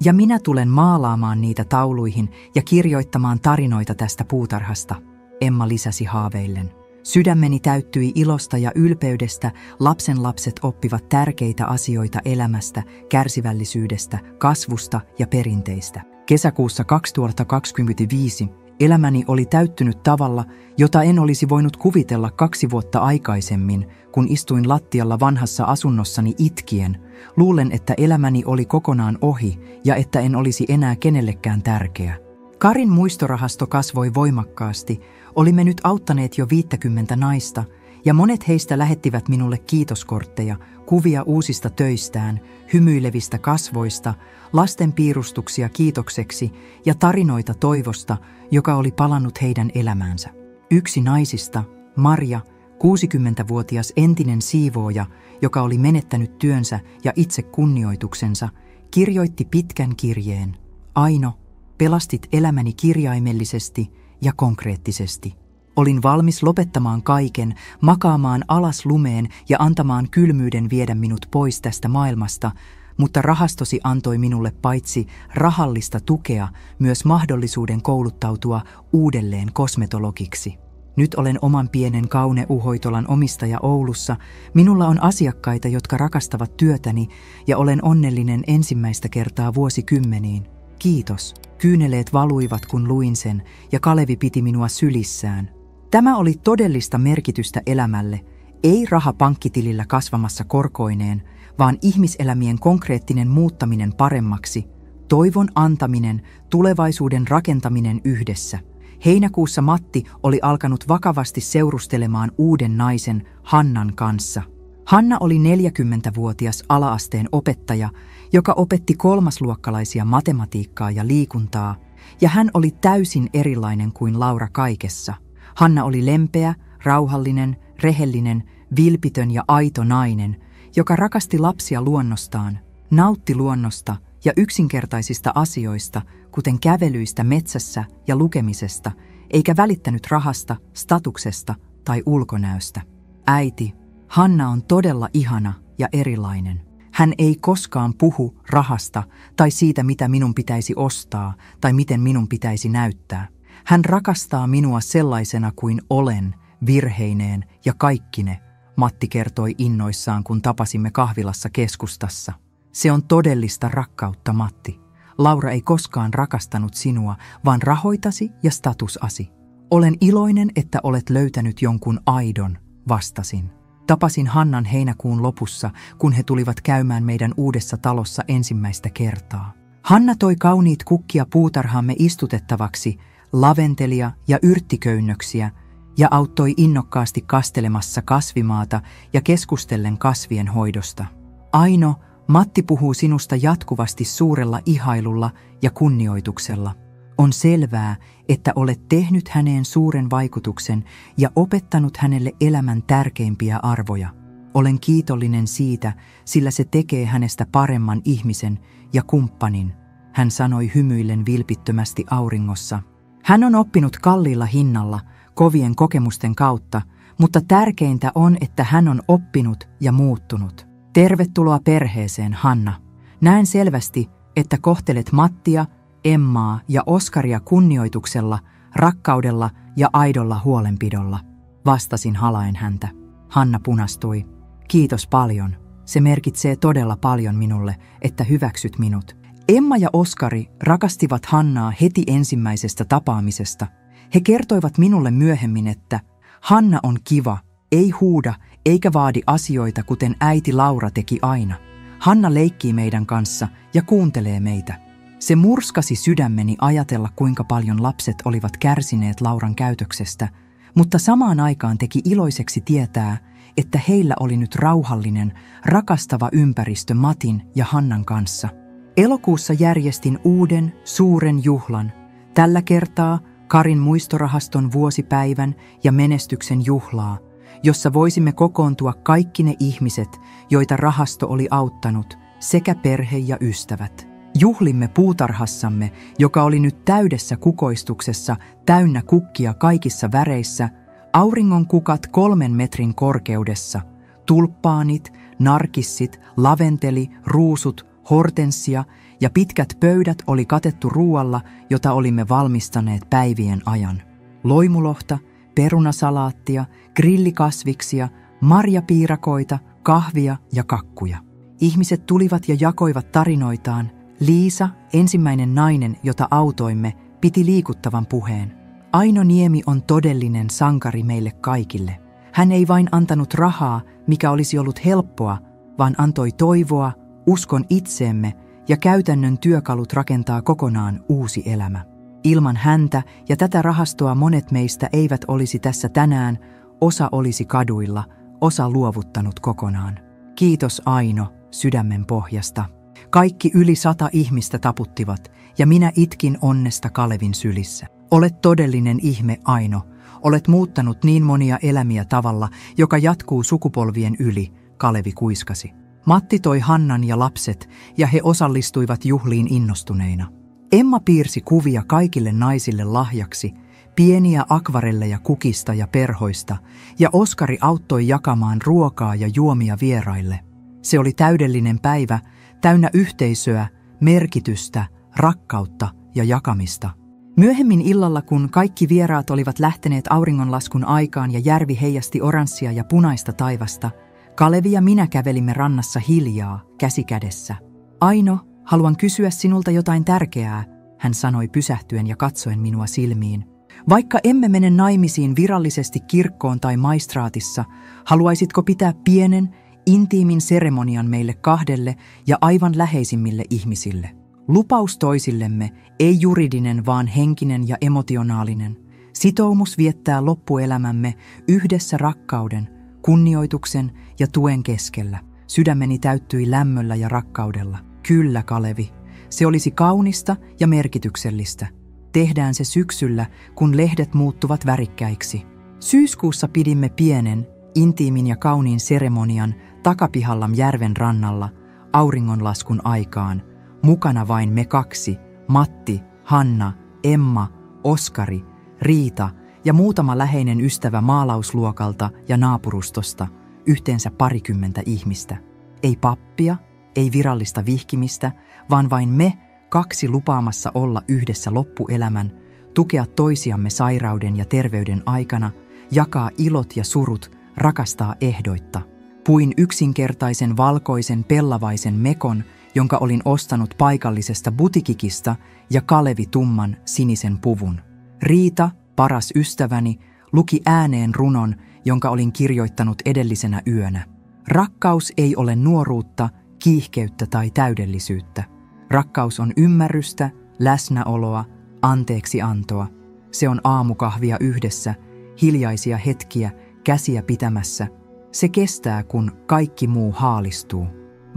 Ja minä tulen maalaamaan niitä tauluihin ja kirjoittamaan tarinoita tästä puutarhasta, Emma lisäsi haaveillen. Sydämeni täyttyi ilosta ja ylpeydestä, lapsenlapset oppivat tärkeitä asioita elämästä, kärsivällisyydestä, kasvusta ja perinteistä. Kesäkuussa 2025 elämäni oli täyttynyt tavalla, jota en olisi voinut kuvitella 2 vuotta aikaisemmin, kun istuin lattialla vanhassa asunnossani itkien, luulen, että elämäni oli kokonaan ohi ja että en olisi enää kenellekään tärkeä. Karin muistorahasto kasvoi voimakkaasti, olimme nyt auttaneet jo 50 naista, ja monet heistä lähettivät minulle kiitoskortteja, kuvia uusista töistään, hymyilevistä kasvoista, lasten piirustuksia kiitokseksi ja tarinoita toivosta, joka oli palannut heidän elämäänsä. Yksi naisista, Marja, 60-vuotias entinen siivooja, joka oli menettänyt työnsä ja itse kunnioituksensa, kirjoitti pitkän kirjeen. Aino, pelastit elämäni kirjaimellisesti ja konkreettisesti. Olin valmis lopettamaan kaiken, makaamaan alas lumeen ja antamaan kylmyyden viedä minut pois tästä maailmasta, mutta rahastosi antoi minulle paitsi rahallista tukea, myös mahdollisuuden kouluttautua uudelleen kosmetologiksi. Nyt olen oman pienen kauneuhoitolan omistaja Oulussa. Minulla on asiakkaita, jotka rakastavat työtäni, ja olen onnellinen ensimmäistä kertaa vuosikymmeniin. Kiitos. Kyyneleet valuivat, kun luin sen, ja Kalevi piti minua sylissään. Tämä oli todellista merkitystä elämälle, ei raha pankkitilillä kasvamassa korkoineen, vaan ihmiselämien konkreettinen muuttaminen paremmaksi, toivon antaminen, tulevaisuuden rakentaminen yhdessä. Heinäkuussa Matti oli alkanut vakavasti seurustelemaan uuden naisen, Hannan kanssa. Hanna oli 40-vuotias ala-asteen opettaja, joka opetti 3-luokkalaisia matematiikkaa ja liikuntaa, ja hän oli täysin erilainen kuin Laura kaikessa. Hanna oli lempeä, rauhallinen, rehellinen, vilpitön ja aito nainen, joka rakasti lapsia luonnostaan, nautti luonnosta ja yksinkertaisista asioista, kuten kävelyistä metsässä ja lukemisesta, eikä välittänyt rahasta, statuksesta tai ulkonäöstä. Äiti, Hanna on todella ihana ja erilainen. Hän ei koskaan puhu rahasta tai siitä, mitä minun pitäisi ostaa tai miten minun pitäisi näyttää. Hän rakastaa minua sellaisena kuin olen, virheineen ja kaikkine, Matti kertoi innoissaan, kun tapasimme kahvilassa keskustassa. Se on todellista rakkautta, Matti. Laura ei koskaan rakastanut sinua, vaan rahoitasi ja statusasi. Olen iloinen, että olet löytänyt jonkun aidon, vastasin. Tapasin Hannan heinäkuun lopussa, kun he tulivat käymään meidän uudessa talossa ensimmäistä kertaa. Hanna toi kauniit kukkia puutarhaamme istutettavaksi, laventelia ja yrttiköynnöksiä, ja auttoi innokkaasti kastelemassa kasvimaata ja keskustellen kasvien hoidosta. Aino, Matti puhuu sinusta jatkuvasti suurella ihailulla ja kunnioituksella. On selvää, että olet tehnyt häneen suuren vaikutuksen ja opettanut hänelle elämän tärkeimpiä arvoja. Olen kiitollinen siitä, sillä se tekee hänestä paremman ihmisen, ja kumppanin, hän sanoi hymyillen vilpittömästi auringossa. Hän on oppinut kalliilla hinnalla, kovien kokemusten kautta, mutta tärkeintä on, että hän on oppinut ja muuttunut. Tervetuloa perheeseen, Hanna. Näen selvästi, että kohtelet Mattia, Emmaa ja Oskaria kunnioituksella, rakkaudella ja aidolla huolenpidolla. Vastasin halaen häntä. Hanna punastui. Kiitos paljon. Se merkitsee todella paljon minulle, että hyväksyt minut. Emma ja Oskari rakastivat Hannaa heti ensimmäisestä tapaamisesta. He kertoivat minulle myöhemmin, että Hanna on kiva, ei huuda eikä vaadi asioita kuten äiti Laura teki aina. Hanna leikkii meidän kanssa ja kuuntelee meitä. Se murskasi sydämeni ajatella, kuinka paljon lapset olivat kärsineet Lauran käytöksestä, mutta samaan aikaan teki iloiseksi tietää, että heillä oli nyt rauhallinen, rakastava ympäristö Matin ja Hannan kanssa. Elokuussa järjestin uuden, suuren juhlan. Tällä kertaa Karin muistorahaston vuosipäivän ja menestyksen juhlaa, jossa voisimme kokoontua kaikki ne ihmiset, joita rahasto oli auttanut, sekä perhe ja ystävät. Juhlimme puutarhassamme, joka oli nyt täydessä kukoistuksessa, täynnä kukkia kaikissa väreissä, auringon kukat 3 metrin korkeudessa, tulppaanit, narkissit, laventeli, ruusut, hortensia ja pitkät pöydät oli katettu ruualla, jota olimme valmistaneet päivien ajan. Loimulohta, perunasalaattia, grillikasviksia, marjapiirakoita, kahvia ja kakkuja. Ihmiset tulivat ja jakoivat tarinoitaan. Liisa, ensimmäinen nainen, jota autoimme, piti liikuttavan puheen. Aino Niemi on todellinen sankari meille kaikille. Hän ei vain antanut rahaa, mikä olisi ollut helppoa, vaan antoi toivoa, uskon itseemme ja käytännön työkalut rakentaa kokonaan uusi elämä. Ilman häntä ja tätä rahastoa monet meistä eivät olisi tässä tänään, osa olisi kaduilla, osa luovuttanut kokonaan. Kiitos Aino, sydämen pohjasta. Kaikki yli 100 ihmistä taputtivat ja minä itkin onnesta Kalevin sylissä. Olet todellinen ihme, Aino. Olet muuttanut niin monia elämiä tavalla, joka jatkuu sukupolvien yli, Kalevi kuiskasi. Matti toi Hannan ja lapset ja he osallistuivat juhliin innostuneina. Emma piirsi kuvia kaikille naisille lahjaksi, pieniä akvarelleja kukista ja perhoista, ja Oskari auttoi jakamaan ruokaa ja juomia vieraille. Se oli täydellinen päivä, täynnä yhteisöä, merkitystä, rakkautta ja jakamista. Myöhemmin illalla, kun kaikki vieraat olivat lähteneet auringonlaskun aikaan ja järvi heijasti oranssia ja punaista taivasta, Kalevi ja minä kävelimme rannassa hiljaa, käsi kädessä. Aino, haluan kysyä sinulta jotain tärkeää, hän sanoi pysähtyen ja katsoen minua silmiin. Vaikka emme mene naimisiin virallisesti kirkkoon tai maistraatissa, haluaisitko pitää pienen, intiimin seremonian meille kahdelle ja aivan läheisimmille ihmisille? Lupaus toisillemme, ei juridinen, vaan henkinen ja emotionaalinen. Sitoumus viettää loppuelämämme yhdessä rakkauden, kunnioituksen ja tuen keskellä. Sydämeni täyttyi lämmöllä ja rakkaudella. Kyllä, Kalevi, se olisi kaunista ja merkityksellistä. Tehdään se syksyllä, kun lehdet muuttuvat värikkäiksi. Syyskuussa pidimme pienen, intiimin ja kauniin seremonian takapihalla järven rannalla auringonlaskun aikaan. Mukana vain me kaksi, Matti, Hanna, Emma, Oskari, Riita ja muutama läheinen ystävä maalausluokalta ja naapurustosta, yhteensä 20 ihmistä. Ei pappia, ei virallista vihkimistä, vaan vain me kaksi lupaamassa olla yhdessä loppuelämän, tukea toisiamme sairauden ja terveyden aikana, jakaa ilot ja surut, rakastaa ehdoitta. Puin yksinkertaisen valkoisen pellavaisen mekon, jonka olin ostanut paikallisesta butikikista, ja Kalevi tumman sinisen puvun. Riita, paras ystäväni, luki ääneen runon, jonka olin kirjoittanut edellisenä yönä. Rakkaus ei ole nuoruutta, kiihkeyttä tai täydellisyyttä. Rakkaus on ymmärrystä, läsnäoloa, anteeksiantoa. Se on aamukahvia yhdessä, hiljaisia hetkiä, käsiä pitämässä. Se kestää, kun kaikki muu haalistuu.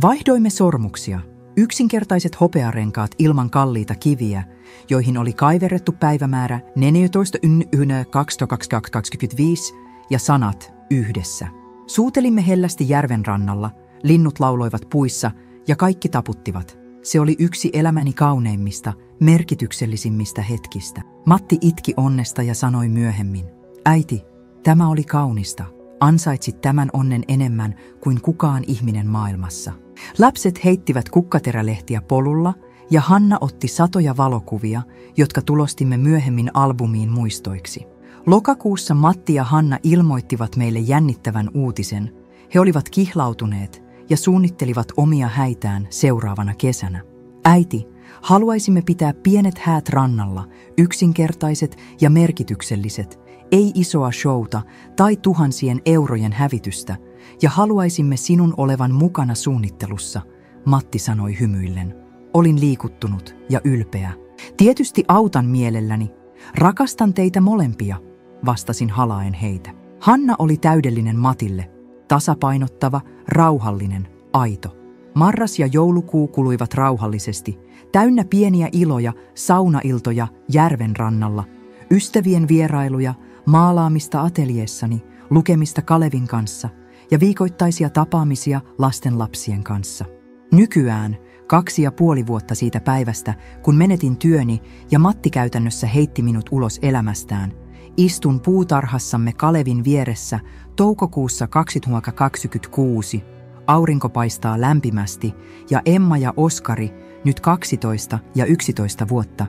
Vaihdoimme sormuksia, yksinkertaiset hopearenkaat ilman kalliita kiviä, joihin oli kaiverrettu päivämäärä 14.1.2025 ja sanat yhdessä. Suutelimme hellästi järven rannalla, linnut lauloivat puissa ja kaikki taputtivat. Se oli yksi elämäni kauneimmista, merkityksellisimmistä hetkistä. Matti itki onnesta ja sanoi myöhemmin, äiti, tämä oli kaunista. Ansaitsit tämän onnen enemmän kuin kukaan ihminen maailmassa. Lapset heittivät kukkaterälehtiä polulla ja Hanna otti satoja valokuvia, jotka tulostimme myöhemmin albumiin muistoiksi. Lokakuussa Matti ja Hanna ilmoittivat meille jännittävän uutisen. He olivat kihlautuneet ja suunnittelivat omia häitään seuraavana kesänä. Äiti, haluaisimme pitää pienet häät rannalla, yksinkertaiset ja merkitykselliset, ei isoa showta tai tuhansien eurojen hävitystä, ja haluaisimme sinun olevan mukana suunnittelussa, Matti sanoi hymyillen. Olin liikuttunut ja ylpeä. Tietysti autan mielelläni. Rakastan teitä molempia, vastasin halaen heitä. Hanna oli täydellinen Matille, tasapainottava, rauhallinen, aito. Marras ja joulukuu kuluivat rauhallisesti, täynnä pieniä iloja, saunailtoja järven rannalla, ystävien vierailuja, maalaamista ateljeessani, lukemista Kalevin kanssa ja viikoittaisia tapaamisia lastenlapsien kanssa. Nykyään, 2,5 vuotta siitä päivästä, kun menetin työni ja Matti käytännössä heitti minut ulos elämästään, istun puutarhassamme Kalevin vieressä toukokuussa 2026. Aurinko paistaa lämpimästi ja Emma ja Oskari, nyt 12 ja 11 vuotta,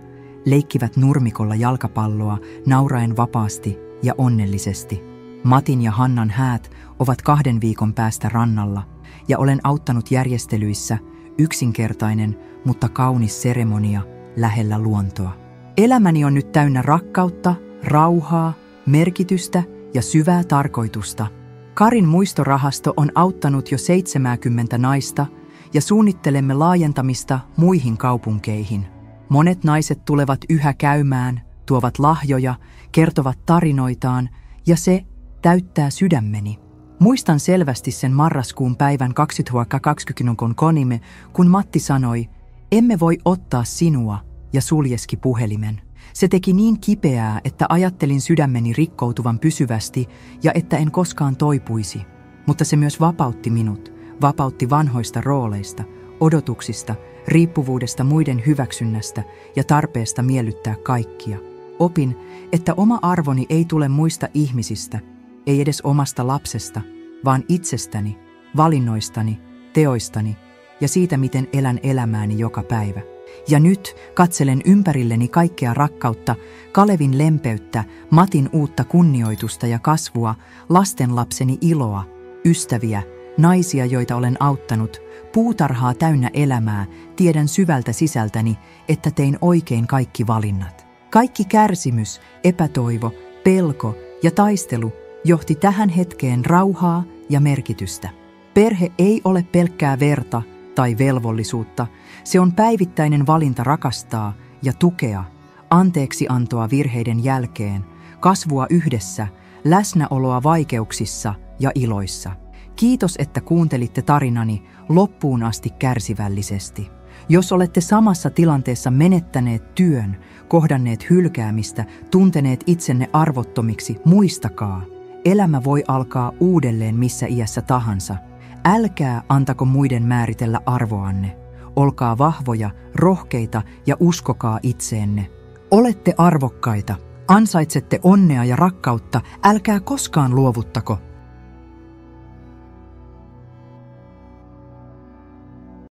leikkivät nurmikolla jalkapalloa nauraen vapaasti ja onnellisesti. Matin ja Hannan häät ovat 2 viikon päästä rannalla ja olen auttanut järjestelyissä, yksinkertainen, mutta kaunis seremonia lähellä luontoa. Elämäni on nyt täynnä rakkautta, rauhaa, merkitystä ja syvää tarkoitusta. Karin muistorahasto on auttanut jo 70 naista ja suunnittelemme laajentamista muihin kaupunkeihin. Monet naiset tulevat yhä käymään, tuovat lahjoja, kertovat tarinoitaan ja se täyttää sydämeni. Muistan selvästi sen marraskuun päivän 2023, kun Matti sanoi, emme voi ottaa sinua, ja suljeski puhelimen. Se teki niin kipeää, että ajattelin sydämeni rikkoutuvan pysyvästi ja että en koskaan toipuisi. Mutta se myös vapautti minut, vapautti vanhoista rooleista, odotuksista, riippuvuudesta muiden hyväksynnästä ja tarpeesta miellyttää kaikkia. Opin, että oma arvoni ei tule muista ihmisistä, ei edes omasta lapsesta, vaan itsestäni, valinnoistani, teoistani ja siitä, miten elän elämääni joka päivä. Ja nyt katselen ympärilleni kaikkea rakkautta, Kalevin lempeyttä, Matin uutta kunnioitusta ja kasvua, lastenlapseni iloa, ystäviä, naisia, joita olen auttanut, puutarhaa täynnä elämää, tiedän syvältä sisältäni, että tein oikein kaikki valinnat. Kaikki kärsimys, epätoivo, pelko ja taistelu johti tähän hetkeen rauhaa ja merkitystä. Perhe ei ole pelkkää verta tai velvollisuutta, se on päivittäinen valinta rakastaa ja tukea, anteeksiantoa virheiden jälkeen, kasvua yhdessä, läsnäoloa vaikeuksissa ja iloissa. Kiitos, että kuuntelitte tarinani loppuun asti kärsivällisesti. Jos olette samassa tilanteessa menettäneet työn, kohdanneet hylkäämistä, tunteneet itsenne arvottomiksi, muistakaa, elämä voi alkaa uudelleen missä iässä tahansa. Älkää antako muiden määritellä arvoanne. Olkaa vahvoja, rohkeita ja uskokaa itseenne. Olette arvokkaita, ansaitsette onnea ja rakkautta, älkää koskaan luovuttako.